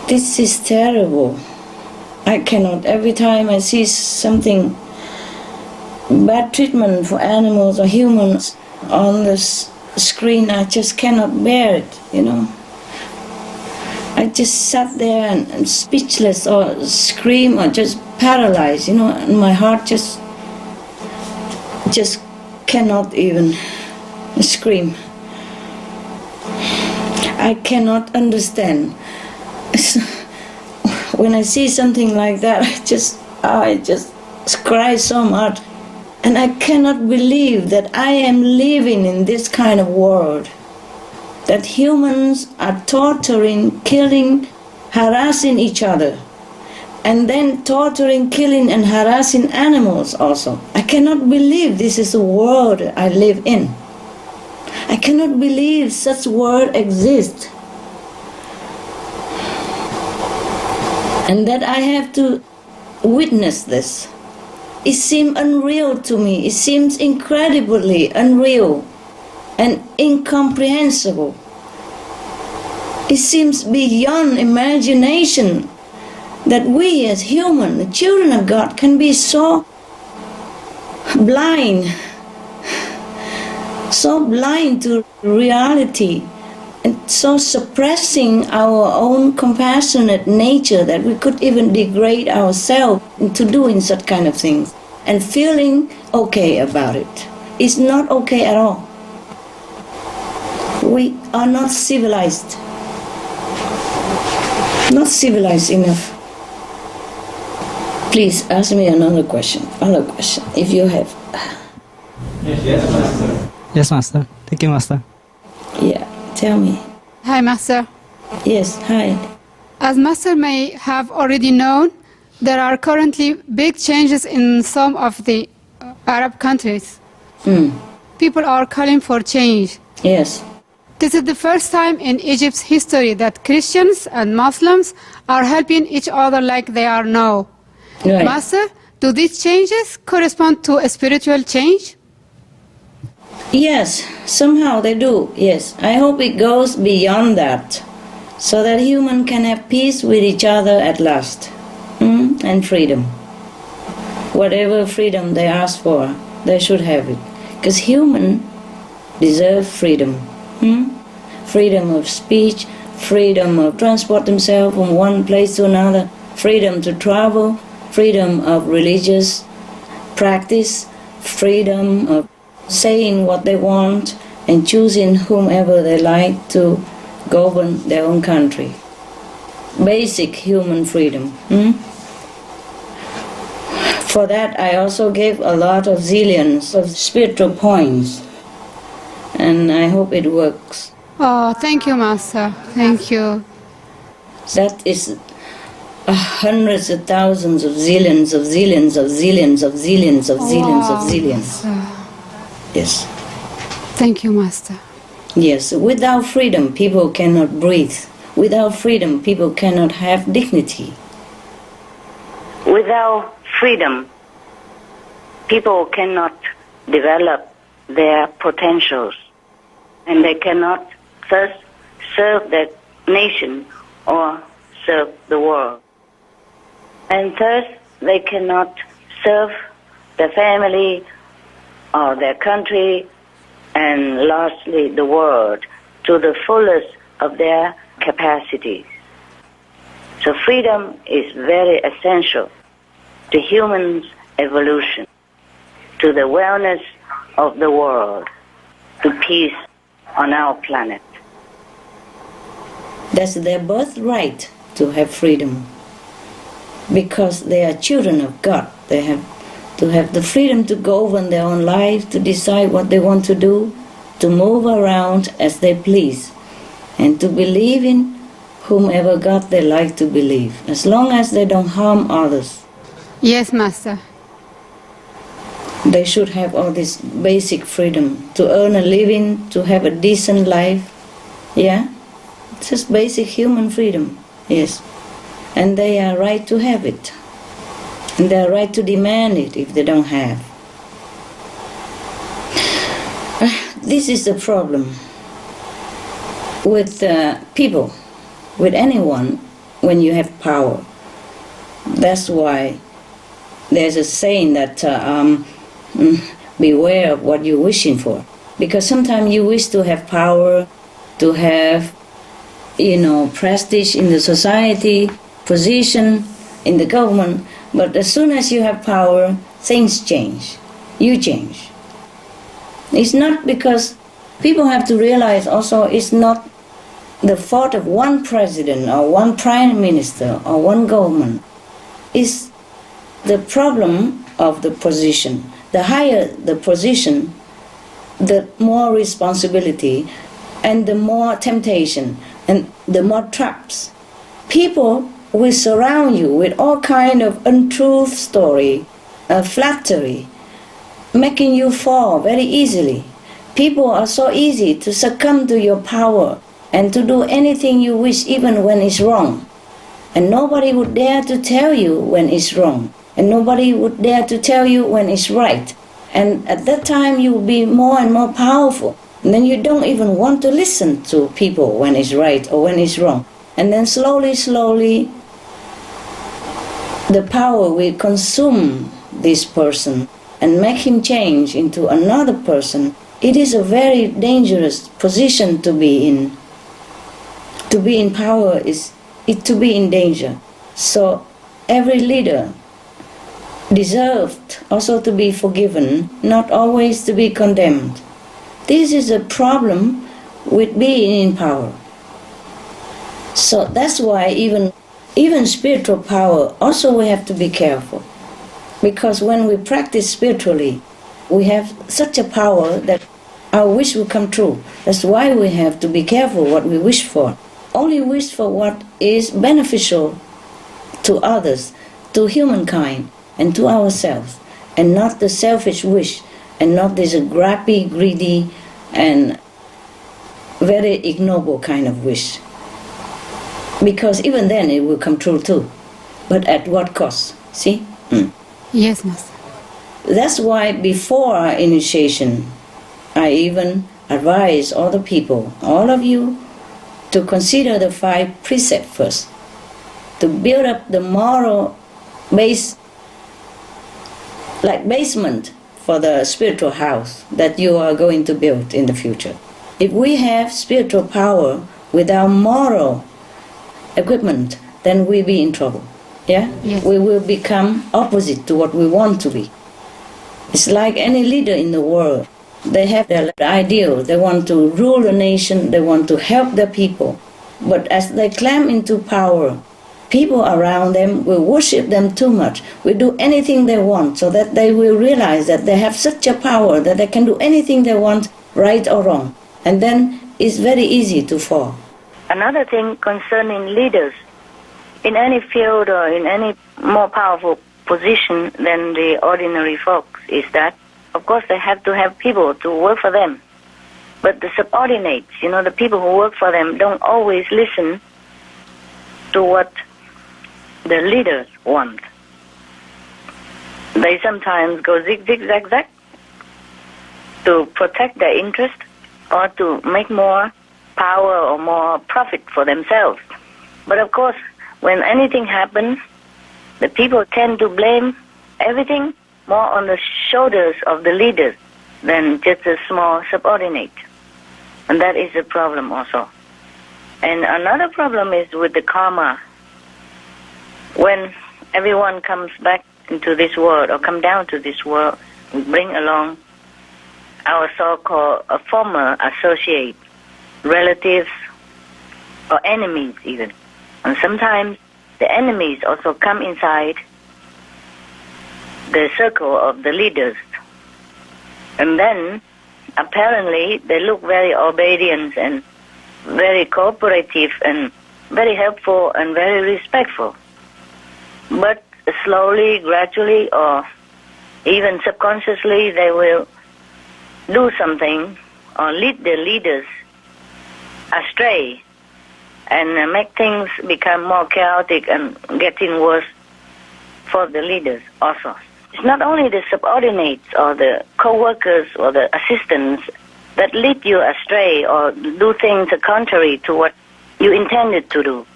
This is terrible. I cannot, every time I see something, bad treatment for animals or humans on the screen, I just cannot bear it, you know. I just sat there and speechless or scream or just paralyzed, you know, and my heart just cannot even scream. I cannot understand. When I see something like that, I just cry so much. And I cannot believe that I am living in this kind of world. That humans are torturing, killing, harassing each other. And then torturing, killing, and harassing animals also. I cannot believe this is the world I live in. I cannot believe such world exists. And that I have to witness this. It seems unreal to me. It seems incredibly unreal and incomprehensible. It seems beyond imagination that we as human, the children of God, can be so blind to reality, and so suppressing our own compassionate nature that we could even degrade ourselves into doing such kind of things and feeling okay about it. It's not okay at all. We are not civilized. Not civilized enough. Please ask me another question, if you have. Yes, Master. Yes, Master. Thank you, Master. Yeah, tell me. Hi, Master. Yes, hi. As Master may have already known, there are currently big changes in some of the Arab countries. People are calling for change. Yes. This is the first time in Egypt's history that Christians and Muslims are helping each other like they are now. Right. Master, do these changes correspond to a spiritual change? Yes, somehow they do, yes. I hope it goes beyond that, so that humans can have peace with each other at last, and freedom. Whatever freedom they ask for, they should have it. Because humans deserve freedom. Freedom of speech, freedom of transport themselves from one place to another, freedom to travel, freedom of religious practice, freedom of saying what they want and choosing whomever they like to govern their own country. Basic human freedom. For that I also gave a lot of zillions of spiritual points, and I hope it works. Oh, thank you, Master. Thank you. That is hundreds of thousands of zillions of zillions of zillions of zillions of zillions of zillions. Yes. Thank you, Master. Yes, without freedom people cannot breathe. Without freedom people cannot have dignity. Without freedom, people cannot develop their potentials, and they cannot thus serve their nation or serve the world. And thus they cannot serve their family or their country, and lastly the world, to the fullest of their capacities. So freedom is very essential to humans' evolution, to the wellness of the world, to peace on our planet. That's their birthright to have freedom, because they are children of God. They have to have the freedom to govern their own life, to decide what they want to do, to move around as they please, and to believe in whomever God they like to believe, as long as they don't harm others. Yes, Master. They should have all this basic freedom to earn a living, to have a decent life. Yeah? It's just basic human freedom. Yes. And they are right to have it. And they have right to demand it if they don't have. This is the problem with people, with anyone, when you have power. That's why there's a saying that beware of what you're wishing for. Because sometimes you wish to have power, to have, prestige in the society, position in the government, but as soon as you have power, things change. You change. It's not because people have to realize also it's not the fault of one president or one prime minister or one government. It's the problem of the position. The higher the position, the more responsibility and the more temptation and the more traps. People will surround you with all kind of untruth story, flattery, making you fall very easily. People are so easy to succumb to your power and to do anything you wish even when it's wrong. And nobody would dare to tell you when it's wrong. And nobody would dare to tell you when it's right. And at that time you will be more and more powerful. And then you don't even want to listen to people when it's right or when it's wrong. And then slowly, the power will consume this person and make him change into another person. It is a very dangerous position to be in. To be in power is to be in danger. So every leader deserved also to be forgiven, not always to be condemned. This is a problem with being in power. So that's why even spiritual power, also we have to be careful. Because when we practice spiritually, we have such a power that our wish will come true. That's why we have to be careful what we wish for. Only wish for what is beneficial to others, to humankind, and to ourselves, and not the selfish wish, and not this grabby, greedy, and very ignoble kind of wish. Because even then it will come true too. But at what cost? See? Yes, Master. That's why before our initiation, I even advise all the people, all of you, to consider the 5 precepts first. To build up the moral base, like basement for the spiritual house that you are going to build in the future. If we have spiritual power without moral equipment, then we'll be in trouble. Yeah? Yes. We will become opposite to what we want to be. It's like any leader in the world. They have their ideal. They want to rule the nation. They want to help their people. But as they climb into power, people around them will worship them too much, will do anything they want, so that they will realize that they have such a power that they can do anything they want, right or wrong. And then it's very easy to fall. Another thing concerning leaders, in any field or in any more powerful position than the ordinary folks, is that, of course, they have to have people to work for them. But the subordinates, the people who work for them, don't always listen to what the leaders want. They sometimes go zig, zag, zag to protect their interest or to make more power or more profit for themselves. But of course, when anything happens, the people tend to blame everything more on the shoulders of the leaders than just a small subordinate. And that is a problem also. And another problem is with the karma. When everyone comes back into this world or come down to this world, we bring along our so-called former associates, relatives, or enemies even. And sometimes the enemies also come inside the circle of the leaders. And then, apparently, they look very obedient and very cooperative and very helpful and very respectful. But slowly, gradually, or even subconsciously, they will do something or lead the leaders astray and make things become more chaotic and getting worse for the leaders also. It's not only the subordinates or the co-workers or the assistants that lead you astray or do things contrary to what you intended to do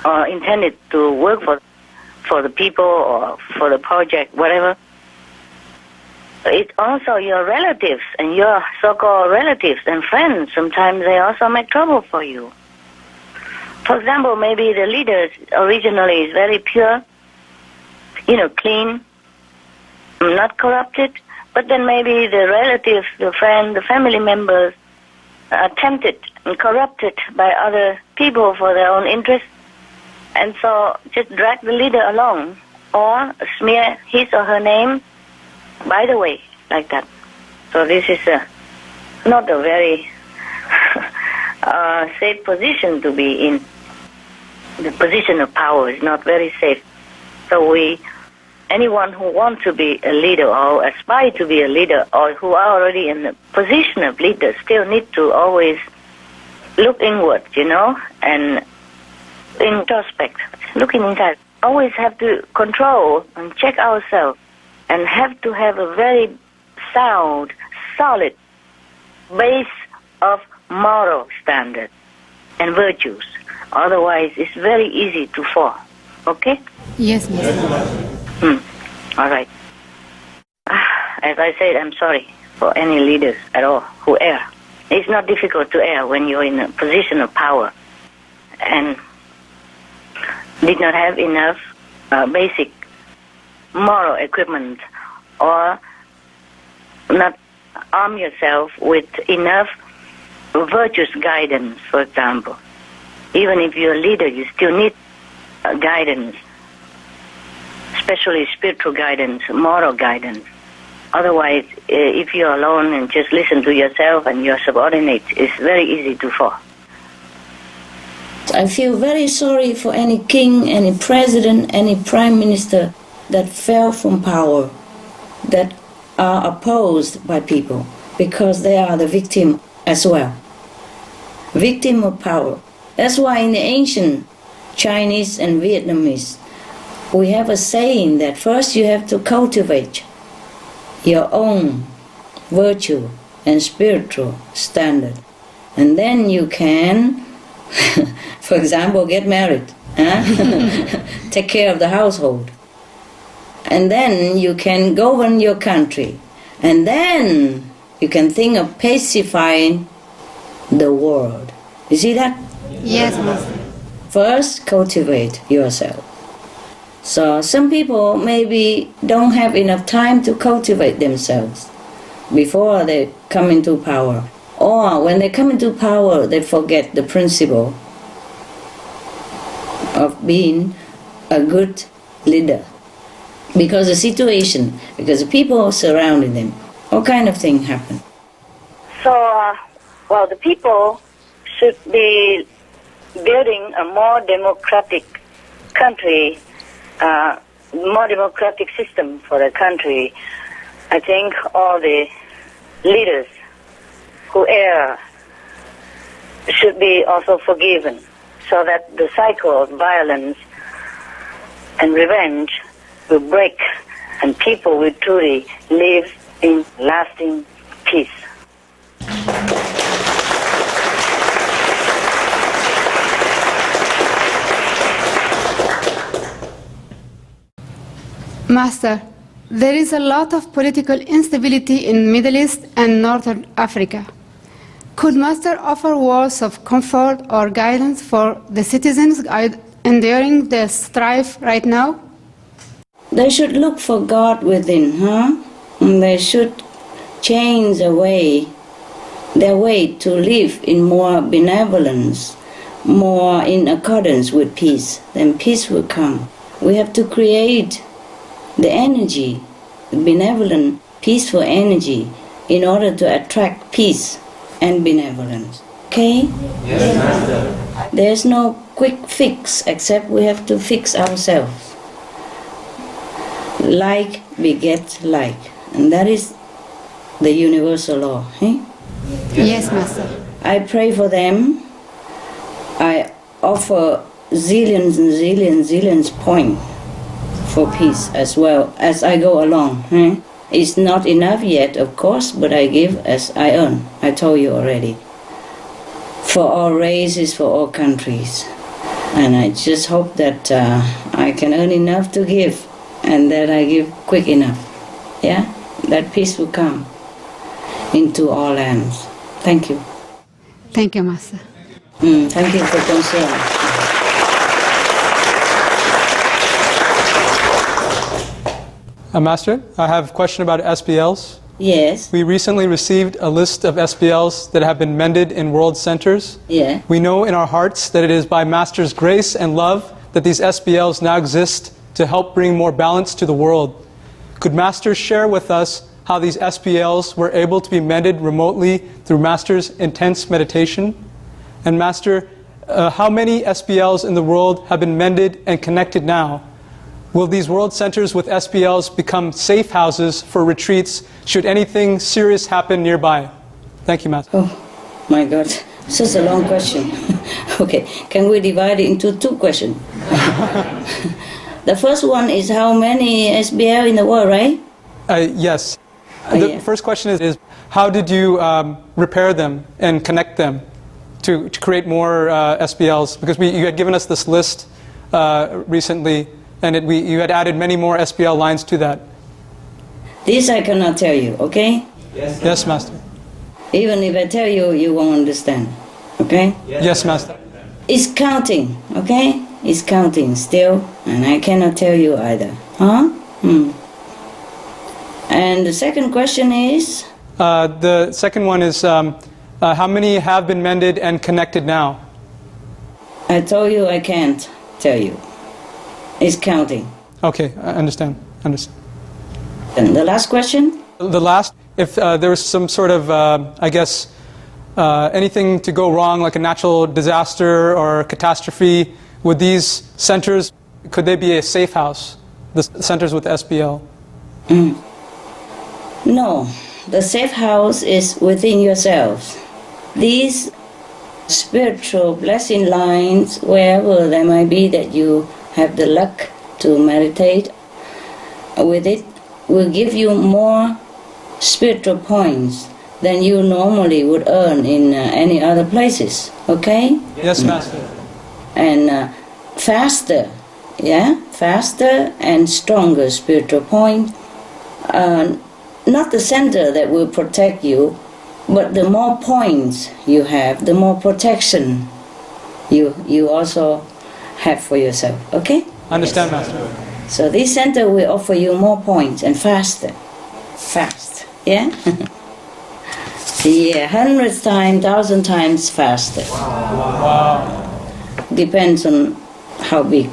or intended to work for the people or for the project, whatever. It's also your relatives and your so-called relatives and friends. Sometimes they also make trouble for you. For example, maybe the leader originally is very pure, clean, not corrupted, but then maybe the relatives, the friends, the family members are tempted and corrupted by other people for their own interests, and so just drag the leader along or smear his or her name by the way, like that. So this is not a very safe position to be in. The position of power is not very safe. So anyone who wants to be a leader or aspire to be a leader or who are already in the position of leader still need to always look inward, and introspect, looking inside. Always have to control and check ourselves and have to have a very sound, solid base of moral standards and virtues. Otherwise, it's very easy to fall. Okay? Yes, Master. All right. As I said, I'm sorry for any leaders at all who err. It's not difficult to err when you're in a position of power and did not have enough basic moral equipment or not arm yourself with enough virtuous guidance, for example. Even if you're a leader, you still need guidance, especially spiritual guidance, moral guidance. Otherwise, if you're alone and just listen to yourself and your subordinates, it's very easy to fall. I feel very sorry for any king, any president, any prime minister that fell from power, that are opposed by people, because they are the victim as well. Victim of power. That's why in the ancient Chinese and Vietnamese, we have a saying that first you have to cultivate your own virtue and spiritual standard. And then you can, for example, get married, take care of the household. And then you can govern your country. And then you can think of pacifying the world. You see that? Yes, Master. First, cultivate yourself. So some people maybe don't have enough time to cultivate themselves before they come into power. Or when they come into power, they forget the principle of being a good leader. Because the situation, because the people surrounding them, all kind of things happen. So, the people should be building a more democratic country, more democratic system for the country. I think all the leaders who err should be also forgiven, so that the cycle of violence and revenge will break and people will truly live in lasting peace. Master, there is a lot of political instability in Middle East and Northern Africa. Could Master offer words of comfort or guidance for the citizens enduring the strife right now? They should look for God within, And they should change their way to live in more benevolence, more in accordance with peace. Then peace will come. We have to create the energy, the benevolent, peaceful energy, in order to attract peace and benevolence. Okay? Yes, Master. There's no quick fix except we have to fix ourselves. Like beget like. And that is the universal law. Yes, Master. I pray for them. I offer zillions and zillions points for peace as well as I go along. It's not enough yet, of course, but I give as I earn. I told you already. For all races, for all countries. And I just hope that I can earn enough to give, and that I give quick enough. Yeah? That peace will come into all lands. Thank you. Thank you, Master. Thank you for concern. Master, I have a question about SBLs. Yes. We recently received a list of SBLs that have been mended in world centers. Yeah. We know in our hearts that it is by Master's grace and love that these SBLs now exist to help bring more balance to the world. Could Master share with us how these SBLs were able to be mended remotely through Master's intense meditation? And Master, how many SBLs in the world have been mended and connected now? Will these world centers with SBLs become safe houses for retreats should anything serious happen nearby? Thank you, Master. Oh, my God. Such a long question. Okay, can we divide it into two questions? The first one is how many SBL in the world, right? Yes. The first question is how did you repair them and connect them to create more SBLs? Because you had given us this list recently, and you had added many more SBL lines to that. This I cannot tell you, okay? Yes, yes, Master. Even if I tell you, you won't understand, okay? Yes, Master. It's counting, okay? It's counting still, and I cannot tell you either. Huh? And the second question is? The second one is how many have been mended and connected now? I told you I can't tell you. It's counting. Okay, I understand. And the last question? The last, if there was some sort of, I guess, anything to go wrong, like a natural disaster or catastrophe, would these centers, could they be a safe house, the centers with SBL? No, the safe house is within yourselves. These spiritual blessing lines, wherever they might be that you have the luck to meditate with it, will give you more spiritual points than you normally would earn in any other places, okay? Yes, Master. And faster, faster and stronger spiritual point. Not the center that will protect you, but the more points you have, the more protection you also have for yourself, okay? Understand, Master. So this center will offer you more points and faster. Fast, yeah? Yeah, 100 times, 1,000 times faster. Wow. Depends on how big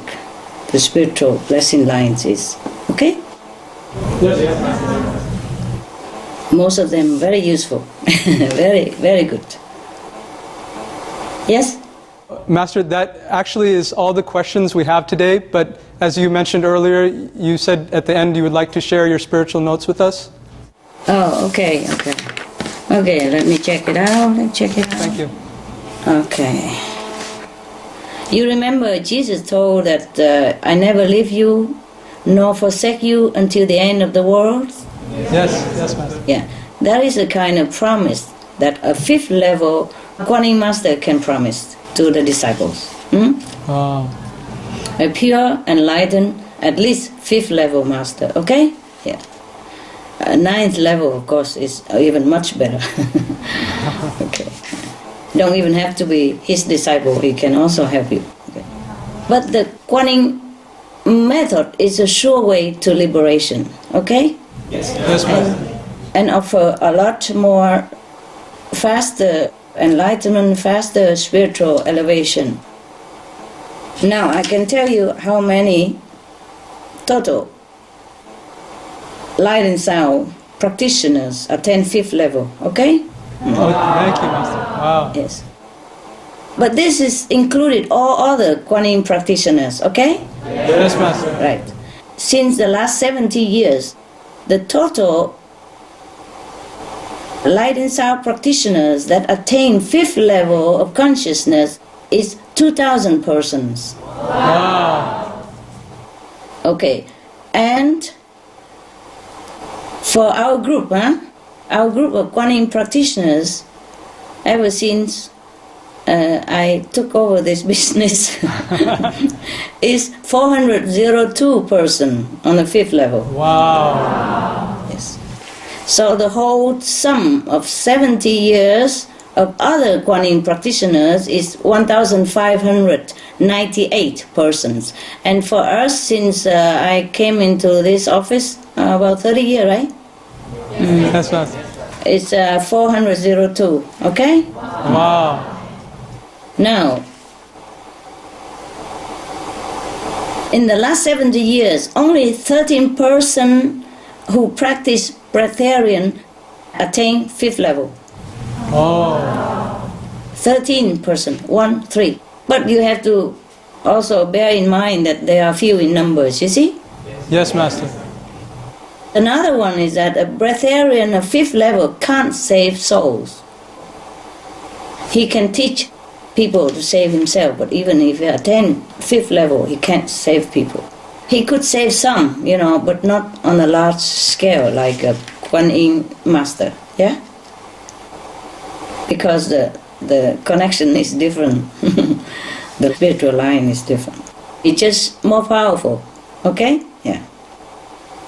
the spiritual blessing lines is, okay? Most of them very useful, very, very good. Yes? Master, that actually is all the questions we have today, but as you mentioned earlier, you said at the end you would like to share your spiritual notes with us. Oh, okay. Okay, let me check it out. Thank you. Okay. You remember Jesus told that I never leave you nor forsake you until the end of the world? Yes, Master. Yeah, that is a kind of promise that a fifth level Kuan Yin Master can promise to the disciples. Wow. A pure, enlightened, at least fifth level Master, okay? Yeah. Ninth level, of course, is even much better. Okay. Don't even have to be his disciple, he can also help you. Okay. But the Kuan Yin method is a sure way to liberation, okay? Yes, Master. And offer a lot more faster enlightenment, faster spiritual elevation. Now I can tell you how many total light and sound practitioners attend fifth level, okay? Oh, thank you, Master. Wow. Yes. But this is included all other Kuan Yin practitioners, okay? Yes, Master. Right. Since the last 70 years, the total light and sound practitioners that attain fifth level of consciousness is 2,000 persons. Wow. Okay, And for our group of Kuan Yin practitioners, ever since I took over this business, is 402 person on the 5th level. Wow. Yes. So the whole sum of 70 years of other Kuan Yin practitioners is 1,598 persons. And for us, since I came into this office about 30 years, right? That's right. It's 402, okay? Wow. Now, in the last 70 years, only 13 persons who practice breatharian attain 5th level. Oh. 13 persons, 1, 3. But you have to also bear in mind that they are few in numbers, you see? Yes, Master. Another one is that a breatharian of 5th level can't save souls. He can teach people to save himself, but even if he attains 5th level, he can't save people. He could save some, but not on a large scale like a Kuan Yin master, yeah? Because the connection is different. The spiritual line is different. It's just more powerful, okay? Yeah.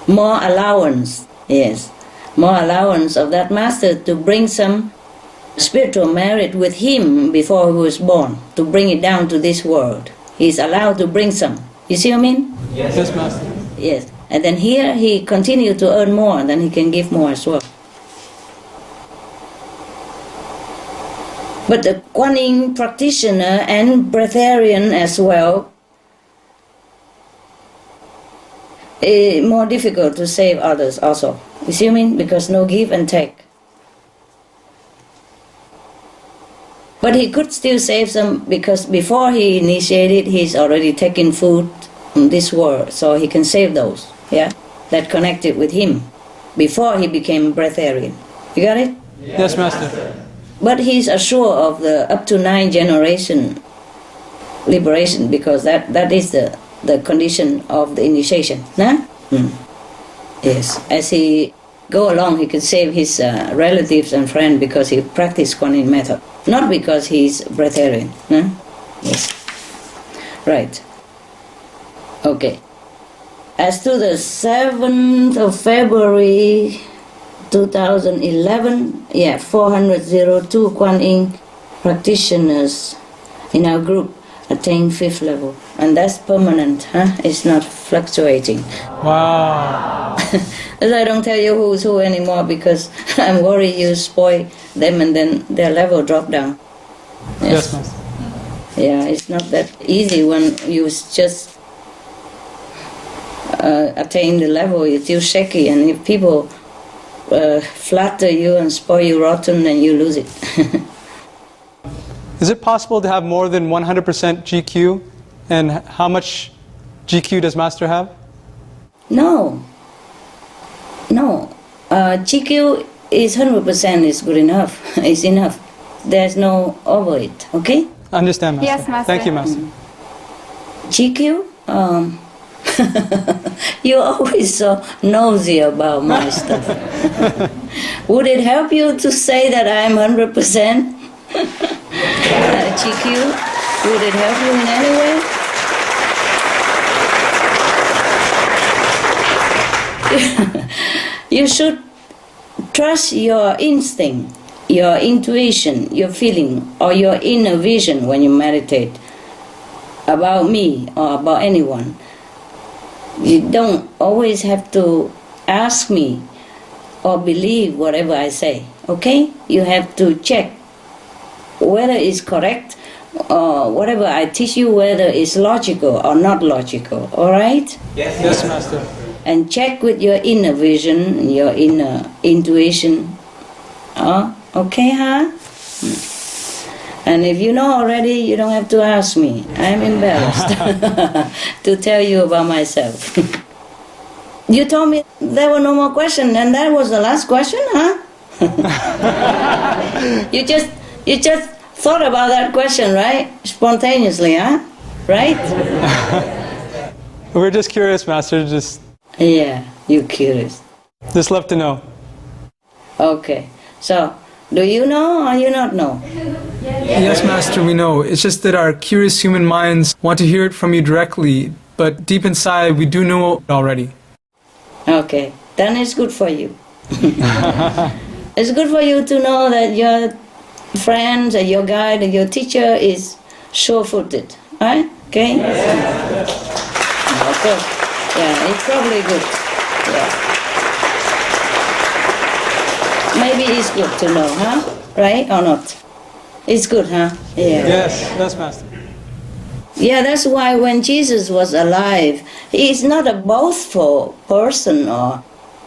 More allowance, yes. More allowance of that master to bring some spiritual merit with him before he was born, to bring it down to this world. He's allowed to bring some. You see what I mean? Yes, Master. Yes. And then here he continued to earn more, then he can give more as well. But the Kuan Yin practitioner and breatharian as well, is more difficult to save others also. You see what I mean? Because no give and take. But he could still save some because before he initiated, he's already taken food from this world, so he can save those, yeah, that connected with him before he became breatharian. You got it? Yes, Master. But he's assured of the up to 9 generation liberation because that is the condition of the initiation. Nah? Yes. As he go along, he can save his relatives and friends because he practiced Kuan Yin method, not because he's breatharian. Nah? Yes. Right. Okay. As to the 7th of February 2011, 402 Kuan Yin practitioners in our group attained 5th level. And that's permanent, It's not fluctuating. Wow. As I don't tell you who's who anymore because I'm worried you spoil them and then their level drop down. Yes, Master. Yeah, it's not that easy when you just attain the level. You're still shaky, and if people flatter you and spoil you rotten, then you lose it. Is it possible to have more than 100% GQ? And how much GQ does Master have? No. GQ is 100% is good enough. It's enough. There's no over it, okay? I understand, Master. Yes, Master. Thank you, Master. GQ? You're always so nosy about my stuff. Would it help you to say that I'm 100% GQ? Would it help you in any way? You should trust your instinct, your intuition, your feeling, or your inner vision when you meditate about me or about anyone. You don't always have to ask me or believe whatever I say, okay? You have to check whether it's correct or whatever I teach you, whether it's logical or not logical, all right? Yes, Master. And check with your inner vision, your inner intuition. Okay, And if you know already, you don't have to ask me. I'm embarrassed to tell you about myself. You told me there were no more questions, and that was the last question, You just thought about that question, right? Spontaneously, Right? We're just curious, Master. Yeah, you're curious. Just love to know. Okay. So, do you know or you not know? Yes, Master, we know. It's just that our curious human minds want to hear it from you directly, but deep inside we do know already. Okay, then it's good for you. It's good for you to know that your friend, your guide, your teacher is sure-footed, right? Okay? Yes. Okay. Yeah, it's probably good. Yeah. Maybe it's good to know, huh? Right or not? It's good, huh? Yeah. Yes, Master. Yeah, that's why when Jesus was alive, he's not a boastful person or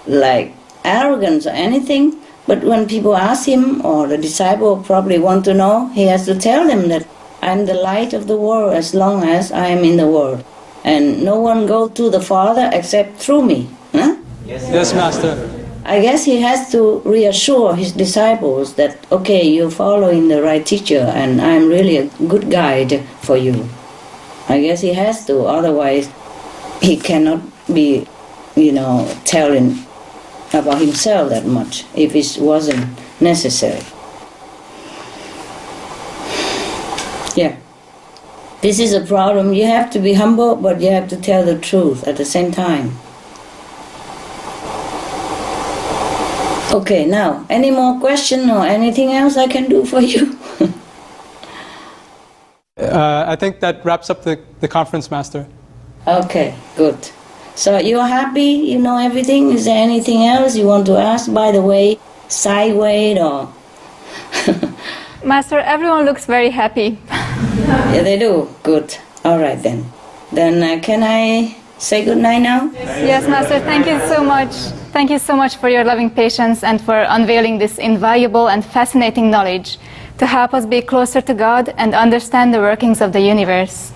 like arrogant or anything, but when people ask him or the disciple probably want to know, he has to tell them that I'm the light of the world as long as I am in the world. And no one goes to the Father except through me. Huh? Yes, Master. I guess he has to reassure his disciples that, okay, you're following the right teacher and I'm really a good guide for you. I guess he has to, otherwise he cannot be, telling about himself that much if it wasn't necessary. Yeah. This is a problem. You have to be humble, but you have to tell the truth at the same time. Okay, now, any more question or anything else I can do for you? I think that wraps up the conference, Master. Okay, good. So you're happy? You know everything? Is there anything else you want to ask? By the way, sideways or... Master, everyone looks very happy. Yeah, they do. Good. All right then. Then can I say good night now? Yes, Master, thank you so much. Thank you so much for your loving patience and for unveiling this invaluable and fascinating knowledge to help us be closer to God and understand the workings of the universe.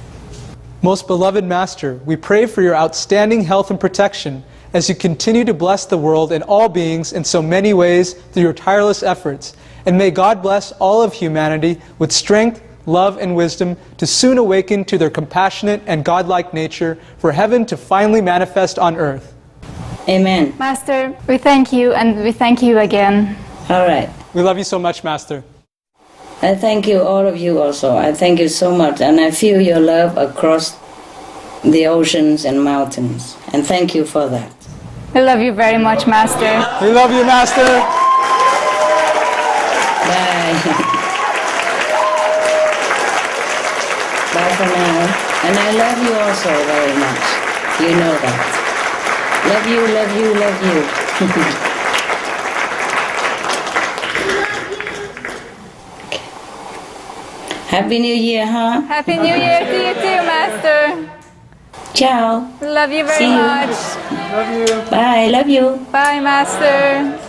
Most beloved Master, we pray for your outstanding health and protection as you continue to bless the world and all beings in so many ways through your tireless efforts. And may God bless all of humanity with strength, love, and wisdom to soon awaken to their compassionate and godlike nature for heaven to finally manifest on earth. Amen. Master, we thank you and we thank you again. All right. We love you so much, Master. I thank you, all of you also. I thank you so much. And I feel your love across the oceans and mountains. And thank you for that. We love you very much, Master. We love you, Master. Bye. Bye for now. And I love you also very much. You know that. Love you, love you, love you. Happy New Year, huh? Happy New Year to you too, Master. Ciao. Love you very See you. much. Love you. Bye, love you. Bye, Master.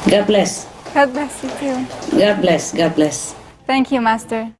God bless. God bless you too. God bless, God bless. Thank you, Master.